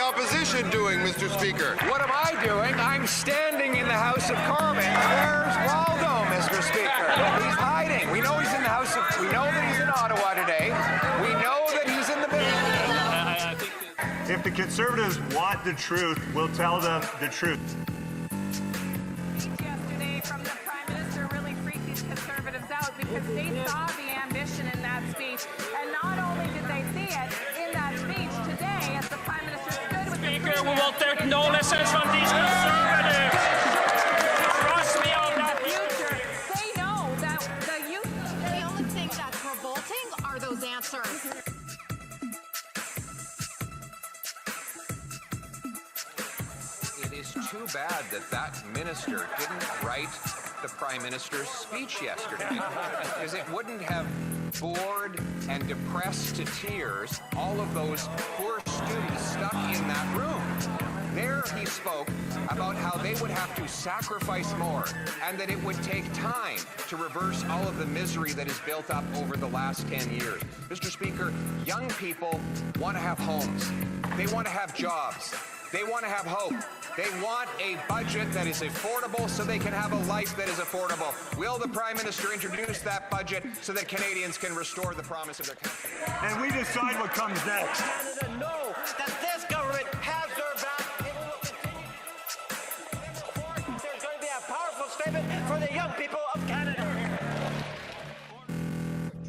opposition doing, Mr. Speaker? What am I doing? I'm standing in the House of Commons. Where's Waldo, Mr. Speaker? He's hiding. We know he's in the House of... We know that he's in Ottawa today. We know that he's in the... If the Conservatives want the truth, we'll tell them the truth. Yesterday from the Prime Minister really freaked these Conservatives out because they saw the ambition in that speech. And not only did they see it in that speech today, as the Prime Minister stood with the Speaker, we will take no lessons from these Conservatives. Trust me on that. future. They know that the youth... The only thing that's revolting are those answers. It is too bad that that minister didn't write the Prime Minister's speech yesterday, because it wouldn't have bored and depressed to tears all of those poor students stuck in that room. There he spoke about how they would have to sacrifice more and that it would take time to reverse all of the misery that has built up over the last 10 years. Mr. Speaker, young people want to have homes. They want to have jobs. They want to have hope. They want a budget that is affordable so they can have a life that is affordable. Will the Prime Minister introduce that budget so that Canadians can restore the promise of their country? And we decide what comes next. Canada know that this government has their back. It will continue. There's going to be a powerful statement for the young people of Canada.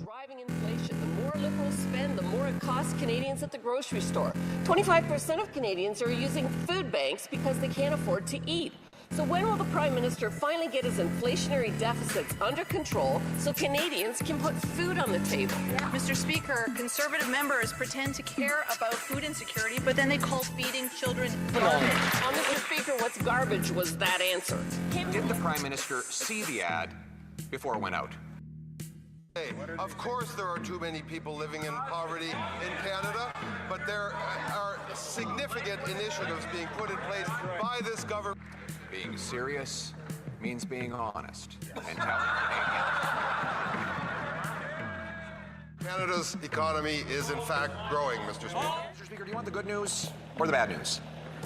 Driving inflation. The more Liberals spend, the more it costs Canadians at the grocery store. 25% of Canadians are using food banks because they can't afford to eat. So when will the Prime Minister finally get his inflationary deficits under control so Canadians can put food on the table? Mr. Speaker, Conservative members pretend to care about food insecurity, but then they call feeding children garbage. Mr. Speaker, what's garbage was that answer? Did the Prime Minister see the ad before it went out? Of course there are too many people living in poverty in Canada, but there are significant initiatives being put in place by this government. Being serious means being honest and telling Canada's economy is in fact growing, Mr. Speaker. Mr. Speaker, do you want the good news or the bad news?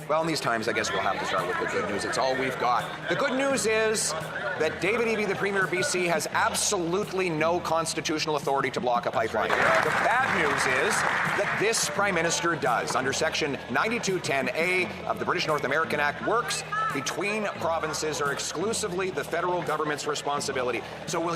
Well, in these times, I guess we'll have to start with the good news. It's all we've got. The good news is that David Eby, the Premier of BC, has absolutely no constitutional authority to block a pipeline. The bad news is that this Prime Minister does. Under Section 9210A of the British North American Act, works between provinces are exclusively the federal government's responsibility. So will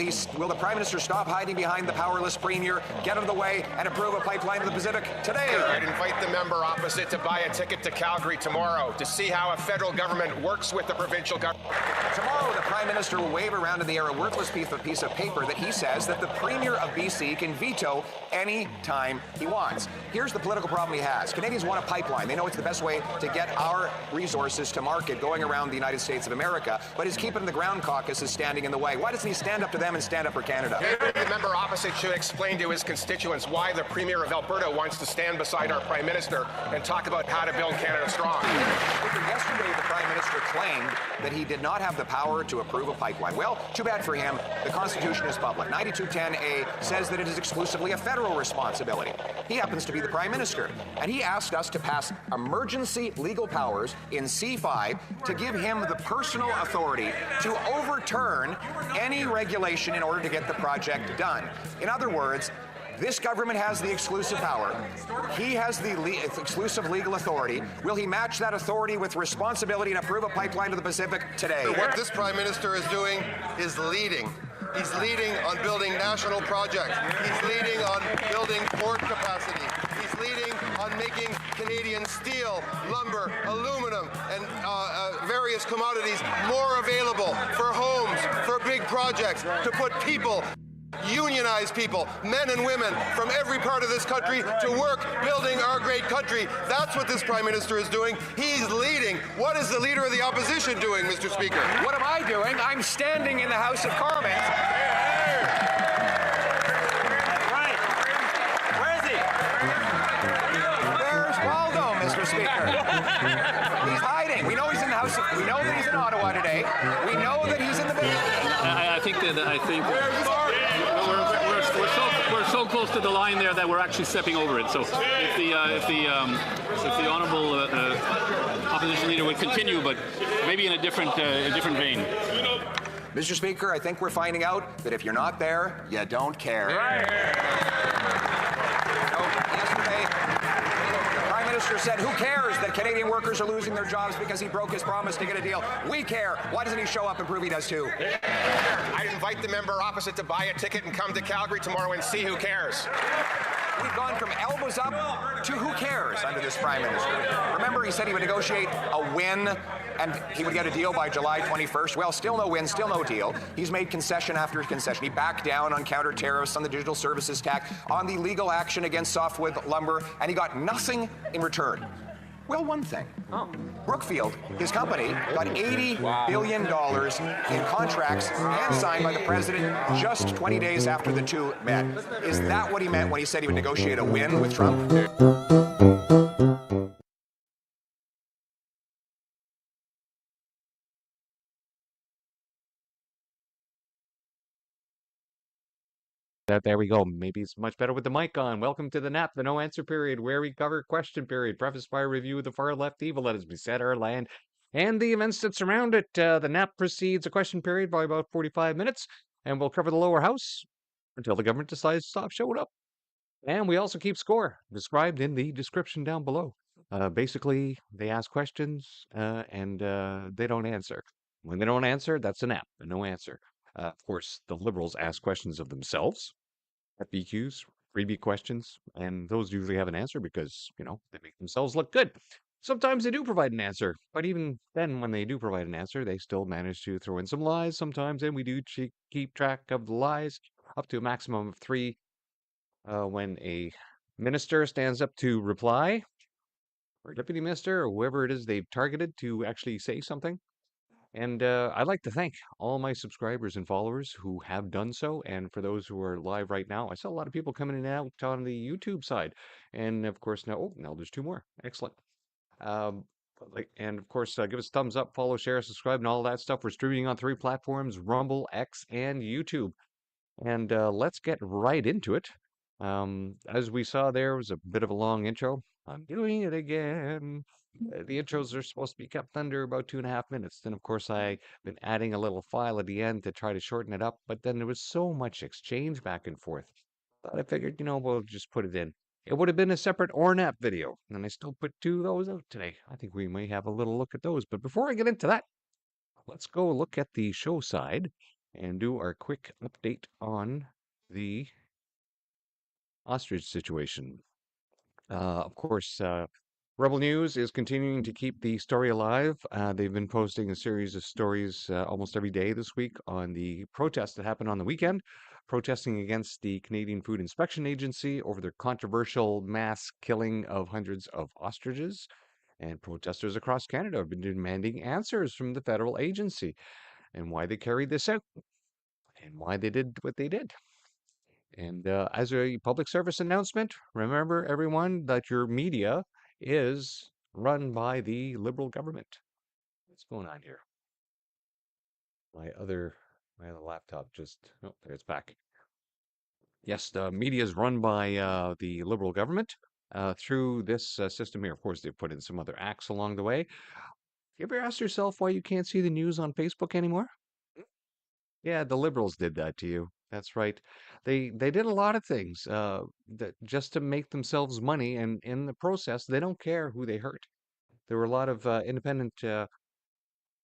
the Prime Minister stop hiding behind the powerless Premier, get out of the way, and approve a pipeline to the Pacific today? I'd invite the member opposite to buy a ticket to Calgary tomorrow to see how a federal government works with the provincial government. Tomorrow, the Prime Minister will wave around in the air a worthless piece of paper that he says that the Premier of BC can veto any time he wants. Here's the political problem he has. Canadians want a pipeline. They know it's the best way to get our resources to market going around the United States of America, but his Keep It in the Ground caucus is standing in the way. Why doesn't he stand up to them and stand up for Canada? The member opposite should explain to his constituents why the Premier of Alberta wants to stand beside our Prime Minister and talk about how to build Canada strong. Yesterday, the Prime Minister claimed that he did not have the power to approve a pipeline. Well, too bad for him. The Constitution is public. 9210A says that it is exclusively a federal responsibility. He happens to be the Prime Minister, and he asked us to pass emergency legal powers in C5 to give him the personal authority to overturn any regulation in order to get the project done. In other words, this government has the exclusive power. He has the exclusive legal authority. Will he match that authority with responsibility and approve a pipeline to the Pacific today? What this Prime Minister is doing is leading. He's leading on building national projects. He's leading on building port capacity. He's leading on making Canadian steel, lumber, aluminum, and various commodities more available for homes, for big projects, to put people, unionize people, men and women from every part of this country to work building our great country. That's what this Prime Minister is doing. He's leading. What is the Leader of the Opposition doing, Mr. Speaker? What am I doing? I'm standing in the House of Commons. Right. Where is he? Where's Waldo, Mr. Speaker? He's hiding. We know he's in the House. We know that he's in Ottawa today. We know that he's in the. I think we're we're so close to the line there that we're actually stepping over it. So if the honourable opposition leader would continue, but maybe in a different vein. Mr. Speaker, I think we're finding out that if you're not there, you don't care. Yesterday, the Prime Minister said, who cares that Canadian workers are losing their jobs because he broke his promise to get a deal? We care. Why doesn't he show up and prove he does too? I invite the member opposite to buy a ticket and come to Calgary tomorrow and see who cares. We've gone from elbows up to who cares under this Prime Minister. Remember, he said he would negotiate a win and he would get a deal by July 21st. Well, still no win, still no deal. He's made concession after concession. He backed down on counter tariffs, on the digital services tax, on the legal action against softwood lumber, and he got nothing in return. Well, one thing. Brookfield, his company, got $80 billion in contracts hand signed by the president just 20 days after the two met. Is that what he meant when he said he would negotiate a win with Trump? There we go. Maybe it's much better with the mic on. Welcome to the NAP, the no answer period, where we cover question period, prefaced by a review of the far left evil that has beset our land and the events that surround it. The NAP precedes a question period by about 45 minutes, and we'll cover the lower house until the government decides to stop showing up. And we also keep score, described in the description down below. Basically, they ask questions and they don't answer. When they don't answer, that's a NAP, a no answer. Of course, the Liberals ask questions of themselves. FBQs, freebie questions, and those usually have an answer because, you know, they make themselves look good. Sometimes they do provide an answer, but even then, when they do provide an answer, they still manage to throw in some lies sometimes, and we do keep track of the lies up to a maximum of 3 when a minister stands up to reply, or deputy minister, or whoever it is they've targeted to actually say something. And I'd like to thank all my subscribers and followers who have done so. And for those who are live right now, I saw a lot of people coming in and out on the YouTube side. And of course, now there's 2 more. Excellent. And of course, give us a thumbs up, follow, share, subscribe, and all that stuff. We're streaming on 3 platforms, Rumble, X, and YouTube. And let's get right into it. As we saw, there was a bit of a long intro. I'm doing it again. The intros are supposed to be kept under about 2.5 minutes. Then, of course, I've been adding a little file at the end to try to shorten it up. But then there was so much exchange back and forth that I figured, we'll just put it in. It would have been a separate ORNAP video, and I still put 2 of those out today. I think we may have a little look at those. But before I get into that, let's go look at the show side and do our quick update on the ostrich situation. Of course, Rebel News is continuing to keep the story alive. They've been posting a series of stories almost every day this week on the protests that happened on the weekend, protesting against the Canadian Food Inspection Agency over their controversial mass killing of hundreds of ostriches. And protesters across Canada have been demanding answers from the federal agency and why they carried this out and why they did what they did. And as a public service announcement, remember everyone that your media is run by the Liberal government. What's going on here? My other laptop just, oh, there it's back. Yes, the media is run by the Liberal government through this system here. Of course, they've put in some other acts along the way. You ever asked yourself why you can't see the news on Facebook anymore? Yeah, the Liberals did that to you. That's right. They did a lot of things that just to make themselves money, and in the process, they don't care who they hurt. There were a lot of independent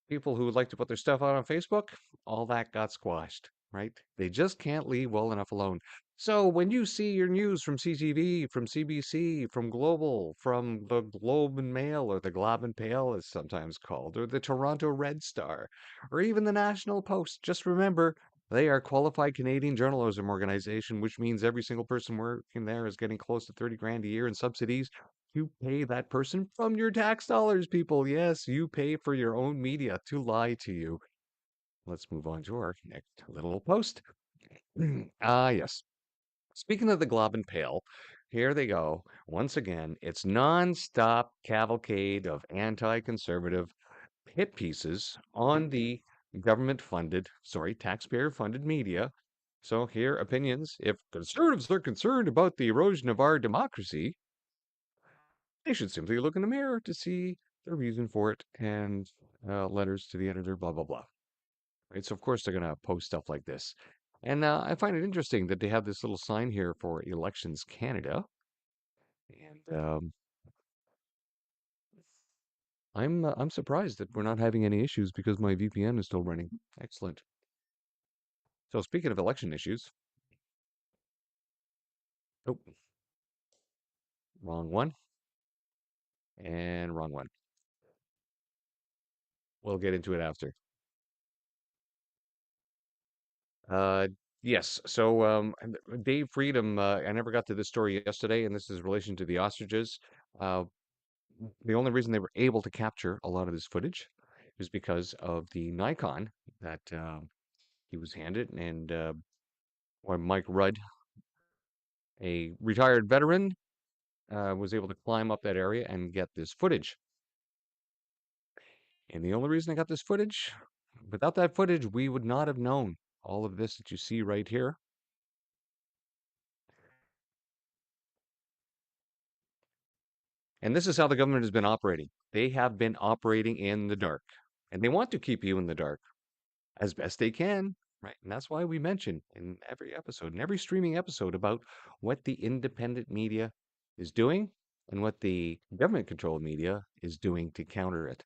people who would like to put their stuff out on Facebook. All that got squashed, right? They just can't leave well enough alone. So when you see your news from CTV, from CBC, from Global, from the Globe and Mail, or the Globe and Pale, as sometimes called, or the Toronto Red Star, or even the National Post, just remember they are qualified Canadian journalism organization, which means every single person working there is getting close to 30 grand a year in subsidies. You pay that person from your tax dollars, people. Yes, you pay for your own media to lie to you. Let's move on to our next little post. Yes. Speaking of the Globe and Pale, here they go. Once again, it's non-stop cavalcade of anti-conservative hit pieces on the taxpayer-funded media So here, opinions. If conservatives are concerned about the erosion of our democracy, they should simply look in the mirror to see the reason for it and letters to the editor, blah, blah, blah. Right? So, of course, they're going to post stuff like this. And I find it interesting that they have this little sign here for Elections Canada. And I'm surprised that we're not having any issues because my VPN is still running. Excellent. So speaking of election issues, oh, wrong one and wrong one. We'll get into it after. Uh, yes. So Dave Freedom, I never got to this story yesterday, and this is in relation to the ostriches. Uh, the only reason they were able to capture a lot of this footage is because of the Nikon that he was handed, and when Mike Rudd, a retired veteran, was able to climb up that area and get this footage. And the only reason I got this footage, without that footage, we would not have known all of this that you see right here. And this is how the government has been operating. They have been operating in the dark, and they want to keep you in the dark as best they can, right? And that's why we mention in every episode, in every streaming episode, about what the independent media is doing and what the government-controlled media is doing to counter it.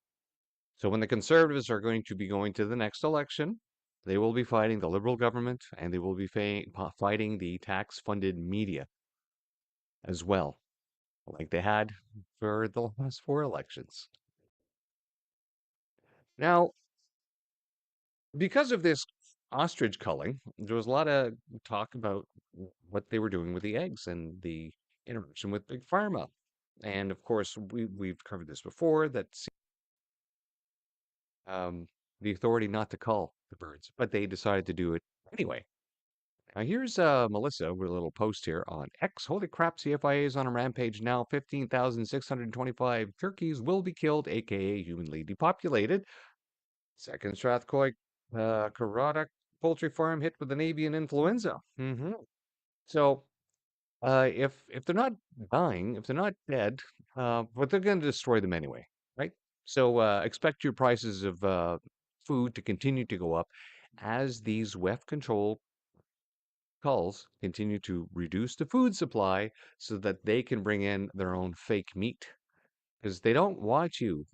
So when the conservatives are going to be going to the next election, they will be fighting the liberal government and they will be fighting the tax-funded media as well, like they had for the last 4 elections. Now, because of this ostrich culling, there was a lot of talk about what they were doing with the eggs and the interaction with Big Pharma. And of course, we've covered this before, that the authority not to cull the birds, but they decided to do it anyway. Now here's Melissa with a little post here on X. Holy crap, CFIA is on a rampage now. 15,625 turkeys will be killed, aka humanly depopulated. Second Strathclyde Carradic poultry farm hit with an avian influenza. So if they're not dying, if they're not dead, but they're going to destroy them anyway, right? So expect your prices of food to continue to go up as these WEF control culls continue to reduce the food supply so that they can bring in their own fake meat. Because they don't want you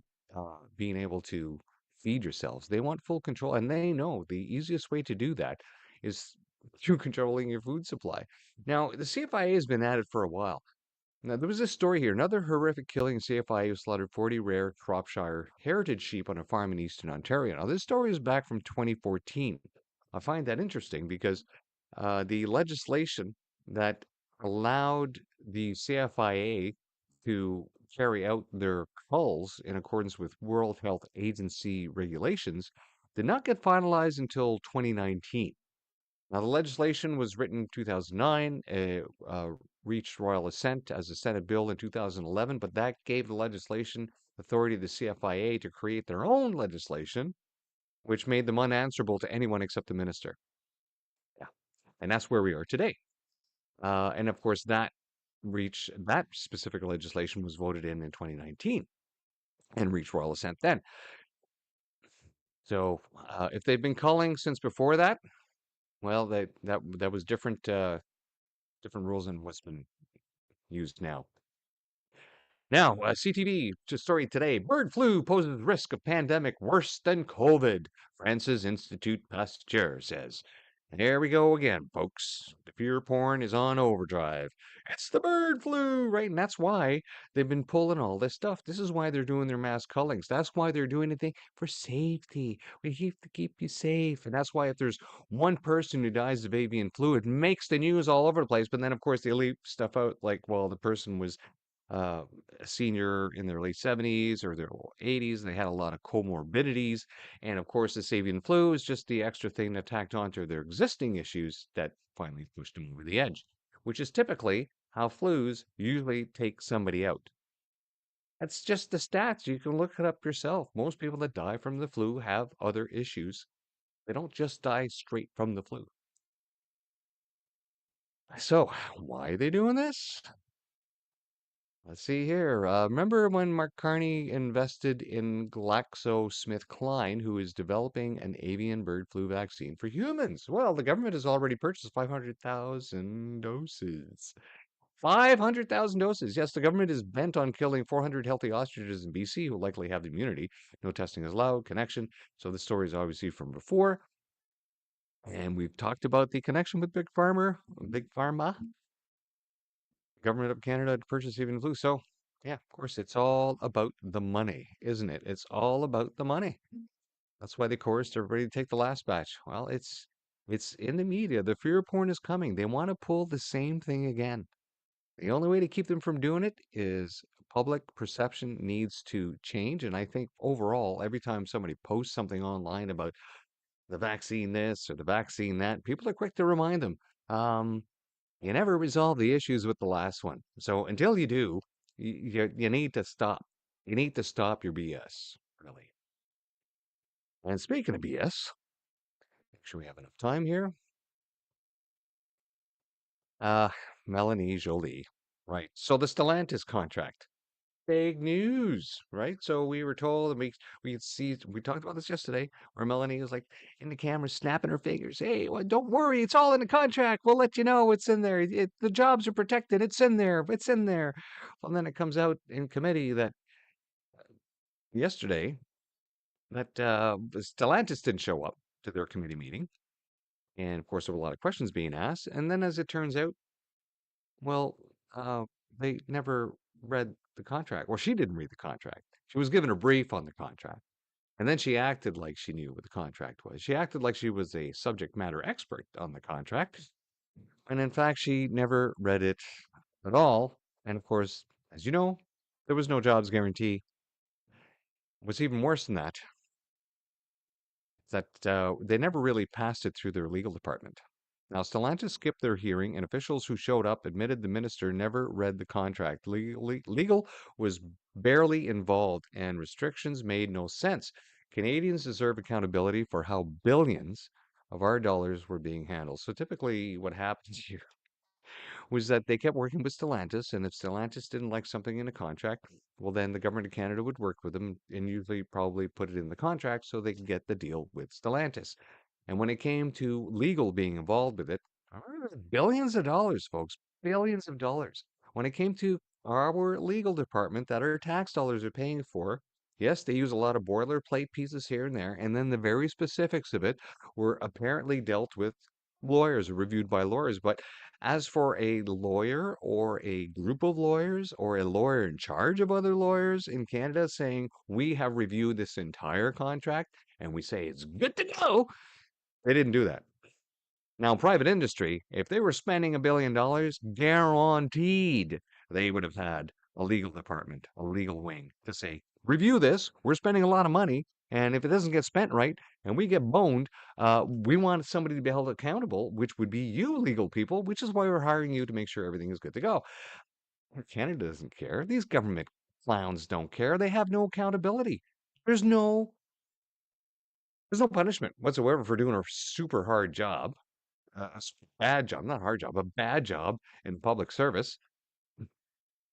being able to feed yourselves. They want full control, and they know the easiest way to do that is through controlling your food supply. Now, the CFIA has been at it for a while. Now, there was this story here. Another horrific killing. CFIA slaughtered 40 rare Shropshire heritage sheep on a farm in eastern Ontario. Now, this story is back from 2014. I find that interesting because the legislation that allowed the CFIA to carry out their culls in accordance with World Health Agency regulations did not get finalized until 2019. Now, the legislation was written in 2009, reached royal assent as a Senate bill in 2011, but that gave the legislation authority to the CFIA to create their own legislation, which made them unanswerable to anyone except the minister. Yeah. And that's where we are today. And of course, that specific legislation was voted in 2019 and reached royal assent then. So if they've been culling since before that, well, that was different rules than what's been used now. Now, CTV story today. Bird flu poses risk of pandemic worse than COVID. France's Institute Pasteur says. And there we go again, folks. The fear porn is on overdrive. It's the bird flu, right? And that's why they've been pulling all this stuff. This is why they're doing their mass cullings. That's why they're doing anything for safety. We have to keep you safe. And that's why if there's one person who dies of avian flu, it makes the news all over the place. But then, of course, they leave stuff out like, well, the person was a senior in their late 70s or their 80s. They had a lot of comorbidities. And of course, the avian flu is just the extra thing that tacked onto their existing issues that finally pushed them over the edge, which is typically how flus usually take somebody out. That's just the stats. You can look it up yourself. Most people that die from the flu have other issues. They don't just die straight from the flu. So, why are they doing this? Let's see here. Remember when Mark Carney invested in GlaxoSmithKline, who is developing an avian bird flu vaccine for humans? Well, the government has already purchased 500,000 doses. 500,000 doses. Yes, the government is bent on killing 400 healthy ostriches in BC who likely have immunity. No testing is allowed. Connection. So this story is obviously from before. And we've talked about the connection with Big Pharma, government of Canada to purchase avian flu. So, yeah, of course, it's all about the money, isn't it? It's all about the money. That's why they coerced everybody to take the last batch. Well, it's in the media. The fear porn is coming. They want to pull the same thing again. The only way to keep them from doing it is public perception needs to change. And I think overall, every time somebody posts something online about the vaccine this or the vaccine that, people are quick to remind them. You never resolve the issues with the last one. So until you do, you need to stop. You need to stop your BS, really. And speaking of BS, make sure we have enough time here. Uh, Melanie Jolie. Right. So the Stellantis contract. Big news, right? So we were told, and we could see, we talked about this yesterday, where Melanie was like in the camera snapping her fingers. Hey, well, don't worry, it's all in the contract. We'll let you know it's in there. The jobs are protected. It's in there. It's in there. Well, then it comes out in committee that yesterday that Stellantis didn't show up to their committee meeting, and of course there were a lot of questions being asked. And then, as it turns out, well, they never read the contract. Well, she didn't read the contract. She was given a brief on the contract. And then she acted like she knew what the contract was. She acted like she was a subject matter expert on the contract. And in fact, she never read it at all. And of course, as you know, there was no jobs guarantee. What's even worse than that that they never really passed it through their legal department. Now, Stellantis skipped their hearing, and officials who showed up admitted the minister never read the contract. Legal was barely involved, and restrictions made no sense. Canadians deserve accountability for how billions of our dollars were being handled. So typically, what happens here was that they kept working with Stellantis, and if Stellantis didn't like something in a contract, well, then the government of Canada would work with them and usually probably put it in the contract so they could get the deal with Stellantis. And when it came to legal being involved with it, billions of dollars, folks, billions of dollars. When it came to our legal department that our tax dollars are paying for, yes, they use a lot of boilerplate pieces here and there, and then the very specifics of it were apparently dealt with lawyers or reviewed by lawyers. But as for a lawyer or a group of lawyers or a lawyer in charge of other lawyers in Canada saying, we have reviewed this entire contract and we say it's good to go, they didn't do that. Now, private industry, if they were spending $1 billion, guaranteed they would have had a legal department, a legal wing to say, review this. We're spending a lot of money. And if it doesn't get spent right and we get boned, we want somebody to be held accountable, which would be you, legal people, which is why we're hiring you to make sure everything is good to go. Canada doesn't care. These government clowns don't care. They have no accountability. There's no punishment whatsoever for doing a super hard job, bad job, not hard job, a bad job in public service.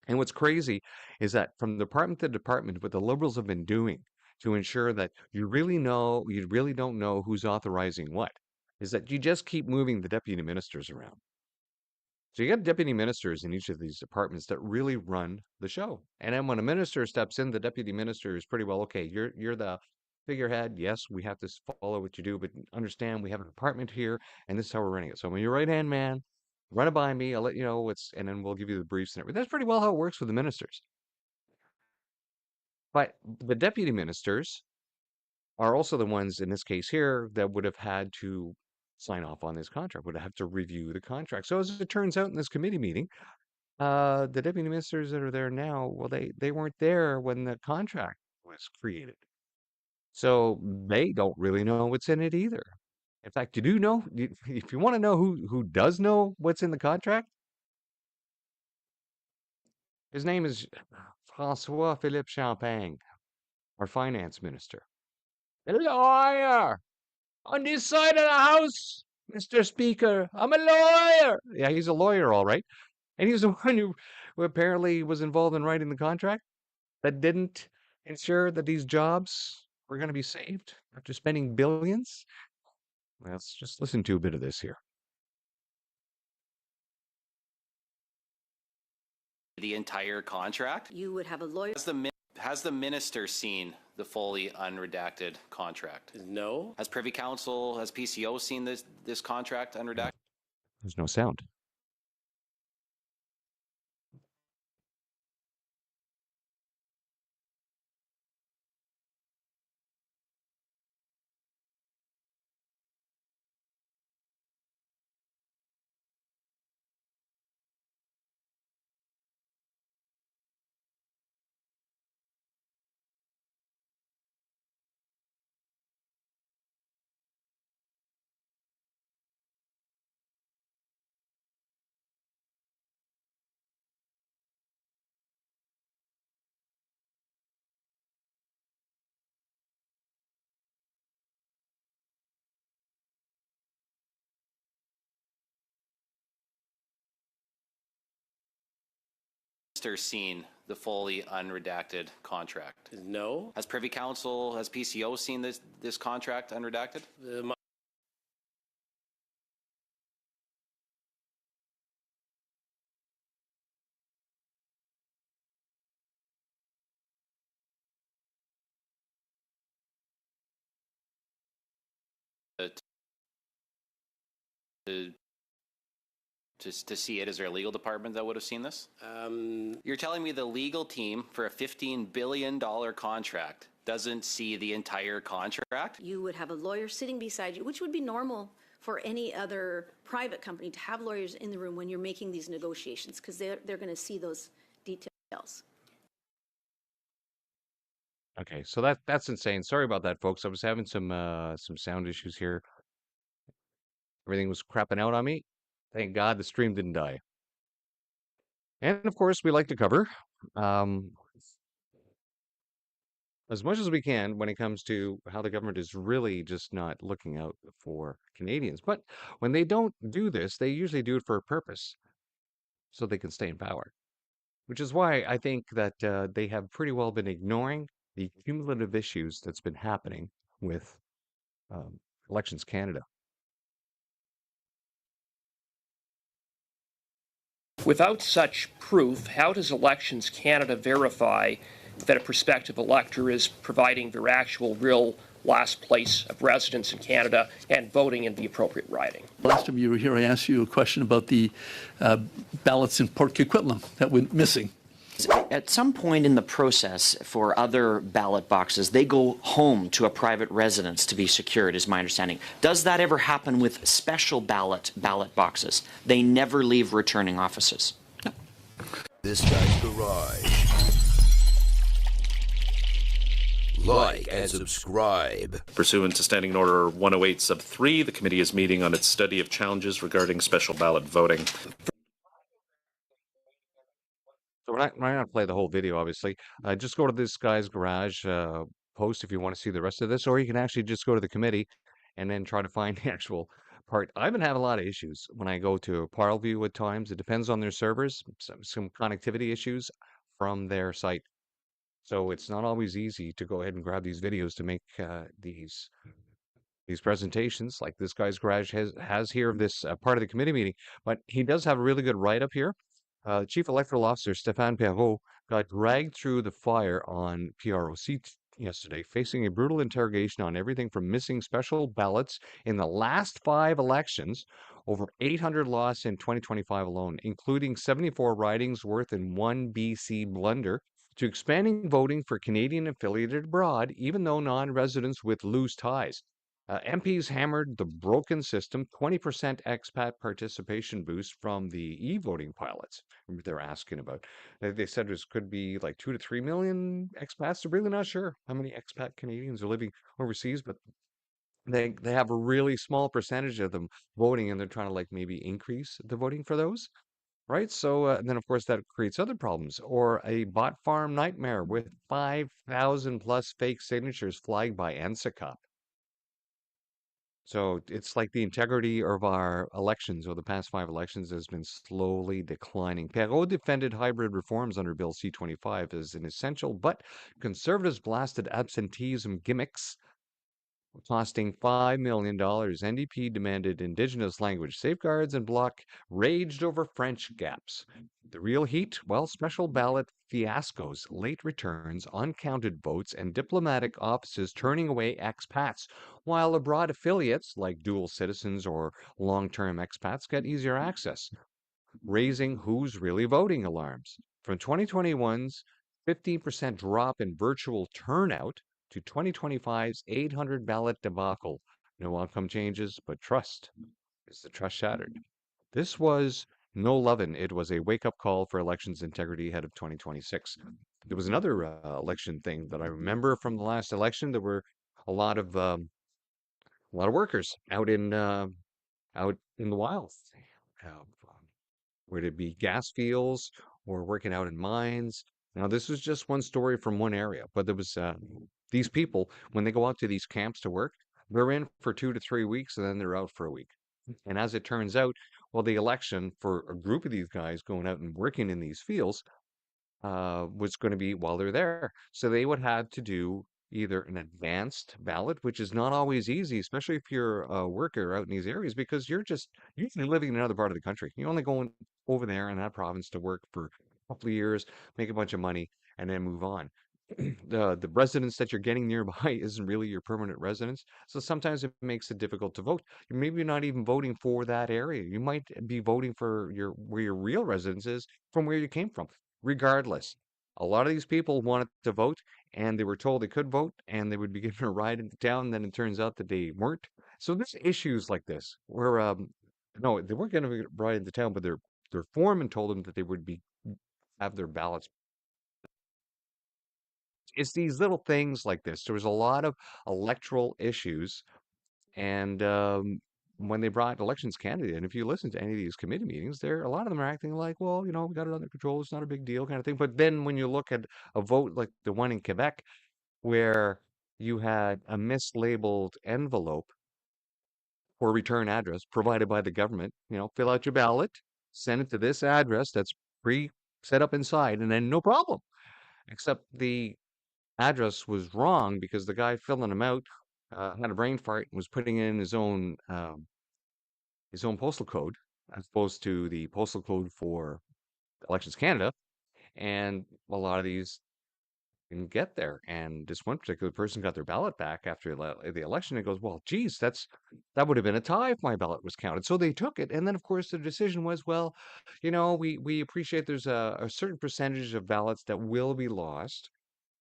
And what's crazy is that from department to department, what the Liberals have been doing to ensure that you really don't know who's authorizing what, is that you just keep moving the deputy ministers around. So you got deputy ministers in each of these departments that really run the show. And then when a minister steps in, the deputy minister is pretty well, okay, you're the figurehead. Yes, we have to follow what you do, but understand we have a department here and this is how we're running it. So I'm your right-hand man. Run it by me. I'll let you know what's, and then we'll give you the briefs and everything. That's pretty well how it works for the ministers. But the deputy ministers are also the ones in this case here that would have had to sign off on this contract, would have to review the contract. So as it turns out in this committee meeting, the deputy ministers that are there now, well, they weren't there when the contract was created. So they don't really know what's in it either. In fact, you do know, if you want to know who does know what's in the contract, his name is Francois Philippe Champagne, our finance minister. The lawyer on this side of the house Mr. Speaker, I'm a lawyer. Yeah, he's a lawyer, all right. And he's the one who apparently was involved in writing the contract that didn't ensure that these jobs were going to be saved after spending billions. Let's just listen to a bit of this here. The entire contract? You would have a lawyer. Has the minister seen the fully unredacted contract? No. Has Privy Council, has PCO seen this contract unredacted? There's no sound. Seen the fully unredacted contract? No. Has Privy Council, has PCO seen this contract unredacted? To see it? Is there a legal department that would have seen this? You're telling me the legal team for a $15 billion contract doesn't see the entire contract? You would have a lawyer sitting beside you, which would be normal for any other private company to have lawyers in the room when you're making these negotiations, because they're going to see those details. Okay, so that's insane. Sorry about that, folks. I was having some sound issues here. Everything was crapping out on me. Thank God the stream didn't die. And of course, we like to cover as much as we can when it comes to how the government is really just not looking out for Canadians. But when they don't do this, they usually do it for a purpose, so they can stay in power. Which is why I think that they have pretty well been ignoring the cumulative issues that's been happening with Elections Canada. Without such proof, how does Elections Canada verify that a prospective elector is providing their actual, real last place of residence in Canada and voting in the appropriate riding? Last time you were here, I asked you a question about the ballots in Port Coquitlam that went missing. At some point in the process for other ballot boxes, they go home to a private residence to be secured, is my understanding. Does that ever happen with special ballot boxes? They never leave returning offices. No. This guy's garage. Like and subscribe. Pursuant to Standing Order 108 Sub 3, the committee is meeting on its study of challenges regarding special ballot voting. So we're not going to play the whole video, obviously. Just go to this guy's garage post if you want to see the rest of this, or you can actually just go to the committee and then try to find the actual part. I've been having a lot of issues when I go to Parleview at times. It depends on their servers, some connectivity issues from their site. So it's not always easy to go ahead and grab these videos to make these presentations like this guy's garage has here of this part of the committee meeting. But he does have a really good write-up here. Chief Electoral Officer Stéphane Perrault got dragged through the fire on PROC yesterday, facing a brutal interrogation on everything from missing special ballots in the last 5 elections, over 800 lost in 2025 alone, including 74 ridings worth in 1 BC blunder, to expanding voting for Canadian affiliated abroad, even though non-residents with loose ties. MPs hammered the broken system, 20% expat participation boost from the e-voting pilots they're asking about. They said this could be like 2 to 3 million expats. They're really not sure how many expat Canadians are living overseas, but they have a really small percentage of them voting, and they're trying to like maybe increase the voting for those. Right. So and then, of course, that creates other problems, or a bot farm nightmare with 5,000 plus fake signatures flagged by NSICOP. So it's like the integrity of our elections, or the past 5 elections, has been slowly declining. Perrault defended hybrid reforms under Bill C-25 as an essential, but Conservatives blasted absenteeism gimmicks, costing $5 million. NDP demanded Indigenous language safeguards, and Bloc raged over French gaps. The real heat? Well, special ballot fiascos, late returns, uncounted votes, and diplomatic offices turning away expats, while abroad affiliates like dual citizens or long-term expats get easier access, raising who's really voting alarms. From 2021's 15% drop in virtual turnout to 2025's 800 ballot debacle. No outcome changes, but trust. Is the trust shattered? This was no lovin'. It was a wake-up call for elections integrity ahead of 2026. There was another election thing that I remember from the last election. There were a lot of workers out in the wilds, uh, whether it be gas fields or working out in mines. Now, this was just one story from one area, but there was these people, when they go out to these camps to work, they're in for 2 to 3 weeks and then they're out for a week. And as it turns out, well, the election for a group of these guys going out and working in these fields was going to be while they're there. So they would have to do either an advanced ballot, which is not always easy, especially if you're a worker out in these areas, because you're just usually living in another part of the country. You're only going over there in that province to work for a couple of years, make a bunch of money, and then move on. The residence that you're getting nearby isn't really your permanent residence, so sometimes it makes it difficult to vote. Maybe you're not even voting for that area. You might be voting for where your real residence is from where you came from. Regardless, a lot of these people wanted to vote, and they were told they could vote, and they would be given a ride into town. And then it turns out that they weren't. So there's issues like this where no, they weren't going to get a ride into town, but their foreman told them that they would have their ballots. It's these little things like this. There was a lot of electoral issues, and when they brought Elections Canada, and if you listen to any of these committee meetings, a lot of them are acting like, well, we got it under control. It's not a big deal, kind of thing. But then when you look at a vote like the one in Quebec, where you had a mislabeled envelope for return address provided by the government, fill out your ballot, send it to this address that's set up inside, and then no problem. Except the address was wrong because the guy filling them out had a brain fart and was putting in his own postal code as opposed to the postal code for Elections Canada, and a lot of these didn't get there. And this one particular person got their ballot back after the election and goes, well, geez, that would have been a tie if my ballot was counted. So they took it, and then of course the decision was, well, we appreciate there's a certain percentage of ballots that will be lost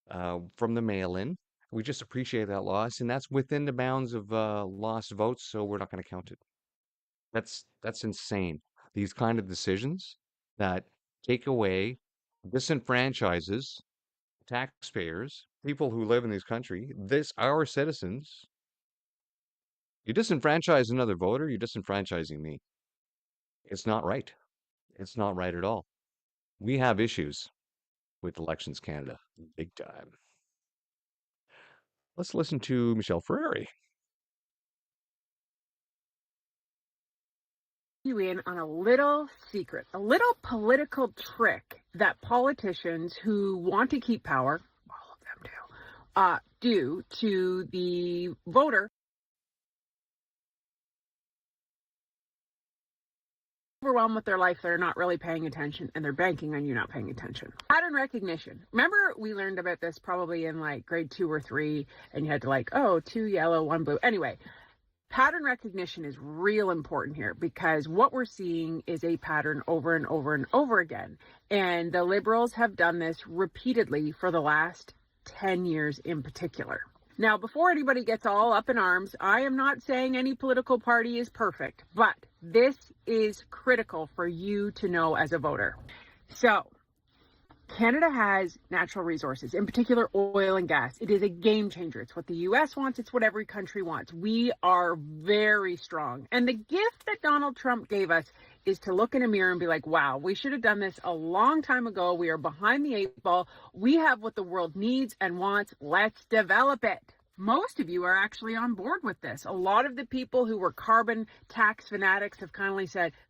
from the mail-in. We just appreciate that loss, and that's within the bounds of lost votes, so we're not going to count it. That's insane. These kind of decisions that take away, disenfranchises taxpayers, people who live in this country, our citizens. You disenfranchise another voter, you're disenfranchising me. It's not right. It's not right at all. We have issues with Elections Canada, big time. Let's listen to Michelle Ferrari. You in on a little secret, a little political trick that politicians who want to keep power, all of them do to the voter. Overwhelmed with their life, they're not really paying attention, and they're banking on you not paying attention. Pattern recognition. Remember, we learned about this probably in like grade 2 or 3, and you had to 2 yellow, 1 blue. Anyway, pattern recognition is real important here because what we're seeing is a pattern over and over and over again. And the Liberals have done this repeatedly for the last 10 years in particular. Now, before anybody gets all up in arms, I am not saying any political party is perfect, but this is critical for you to know as a voter. So, Canada has natural resources, in particular oil and gas. It is a game changer. It's what the U.S. wants. It's what every country wants. We are very strong. And the gift that Donald Trump gave us is to look in a mirror and be like, wow, we should have done this a long time ago. We are behind the 8 ball. We have what the world needs and wants. Let's develop it. most of you are actually on board with this. A lot of the people who were carbon tax fanatics have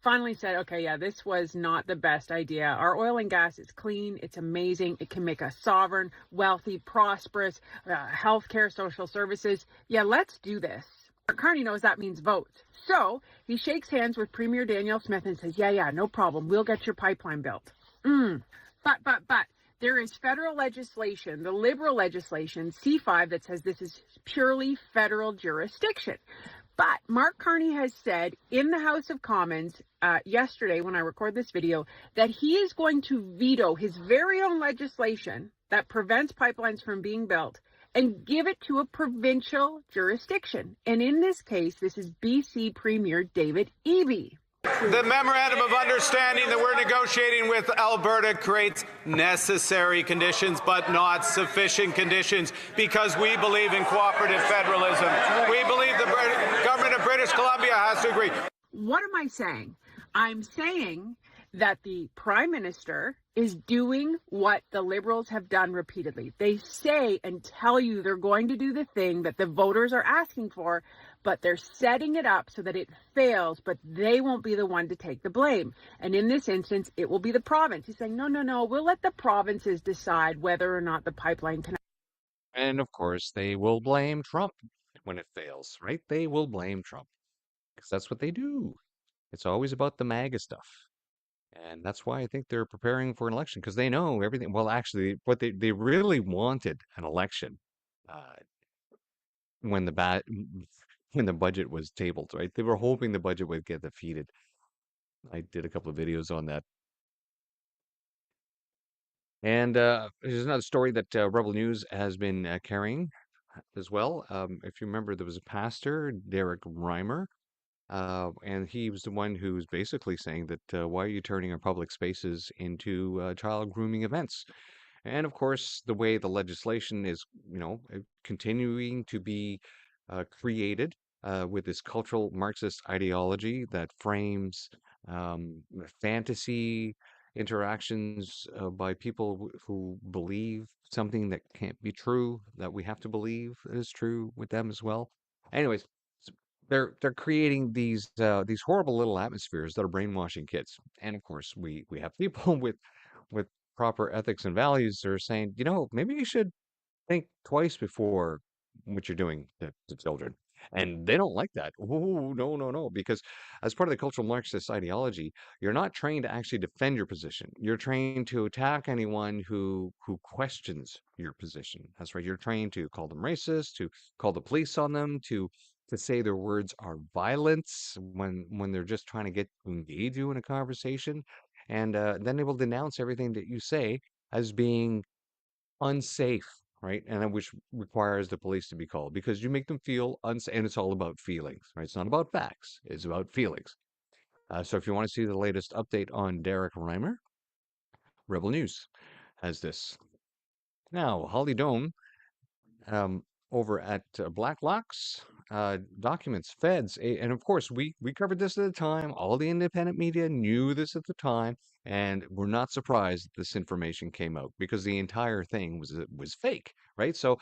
finally said, okay, yeah, this was not the best idea. Our oil and gas is clean. It's amazing. It can make us sovereign, wealthy, prosperous, healthcare, social services. Yeah, let's do this. Carney knows that means votes. So he shakes hands with Premier Danielle Smith and says, yeah, no problem. We'll get your pipeline built. But there is federal legislation, the liberal legislation, C5, that says this is purely federal jurisdiction. But Mark Carney has said in the House of Commons yesterday, when I record this video, that he is going to veto his very own legislation that prevents pipelines from being built and give it to a provincial jurisdiction. And in this case, this is BC Premier David Eby. The memorandum of understanding that we're negotiating with Alberta creates necessary conditions but not sufficient conditions because we believe in cooperative federalism. We believe the government of British Columbia has to agree. What am I saying? I'm saying that the Prime Minister is doing what the Liberals have done repeatedly. They say and tell you they're going to do the thing that the voters are asking for, but they're setting it up so that it fails, but they won't be the one to take the blame. And in this instance, it will be the province. He's saying, no, we'll let the provinces decide whether or not the pipeline can. And of course, they will blame Trump when it fails, right? They will blame Trump because that's what they do. It's always about the MAGA stuff. And that's why I think they're preparing for an election because they know everything. Well, actually, what they really wanted an election when when the budget was tabled, right? They were hoping the budget would get defeated. I did a couple of videos on that. And there's another story that Rebel News has been carrying as well. If you remember, there was a pastor, Derek Reimer, and he was the one who was basically saying that why are you turning our public spaces into child grooming events? And of course, the way the legislation is, continuing to be created with this cultural Marxist ideology that frames fantasy interactions by people who believe something that can't be true, that we have to believe is true with them as well. Anyways, they're creating these horrible little atmospheres that are brainwashing kids. And of course, we have people with proper ethics and values that are saying, maybe you should think twice before what you're doing to children. And they don't like that. Oh, no, because as part of the cultural Marxist ideology, you're not trained to actually defend your position. You're trained to attack anyone who questions your position. That's right. You're trained to call them racist, to call the police on them, to say their words are violence when they're just trying to get to engage you in a conversation. And then they will denounce everything that you say as being unsafe, right? And which requires the police to be called because you make them feel unsafe. And it's all about feelings, right? It's not about facts. It's about feelings. So if you want to see the latest update on Derek Reimer, Rebel News has this. Now, Holly Doan over at Blacklocks documents, feds, and of course we covered this at the time. All the independent media knew this at the time, and we're not surprised that this information came out because the entire thing was fake, right? So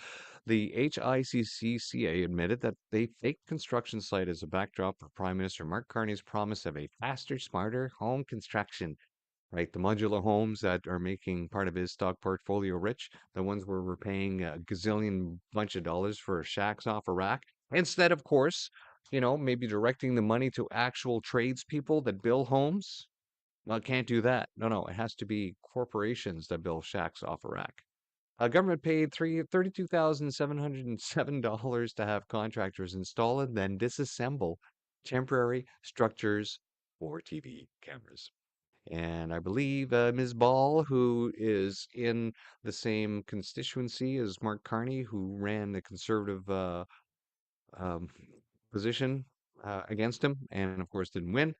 the HICCCA admitted that they faked construction site as a backdrop for Prime Minister Mark Carney's promise of a faster, smarter home construction. Right, the modular homes that are making part of his stock portfolio rich, the ones where we're paying a gazillion bunch of dollars for shacks off Iraq, instead, of course, maybe directing the money to actual tradespeople that build homes. Well, can't do that. No, it has to be corporations that build shacks off Iraq. Government paid $32,707 to have contractors install and then disassemble temporary structures for TV cameras. And I believe Ms. Ball, who is in the same constituency as Mark Carney, who ran the Conservative position against him, and of course didn't win,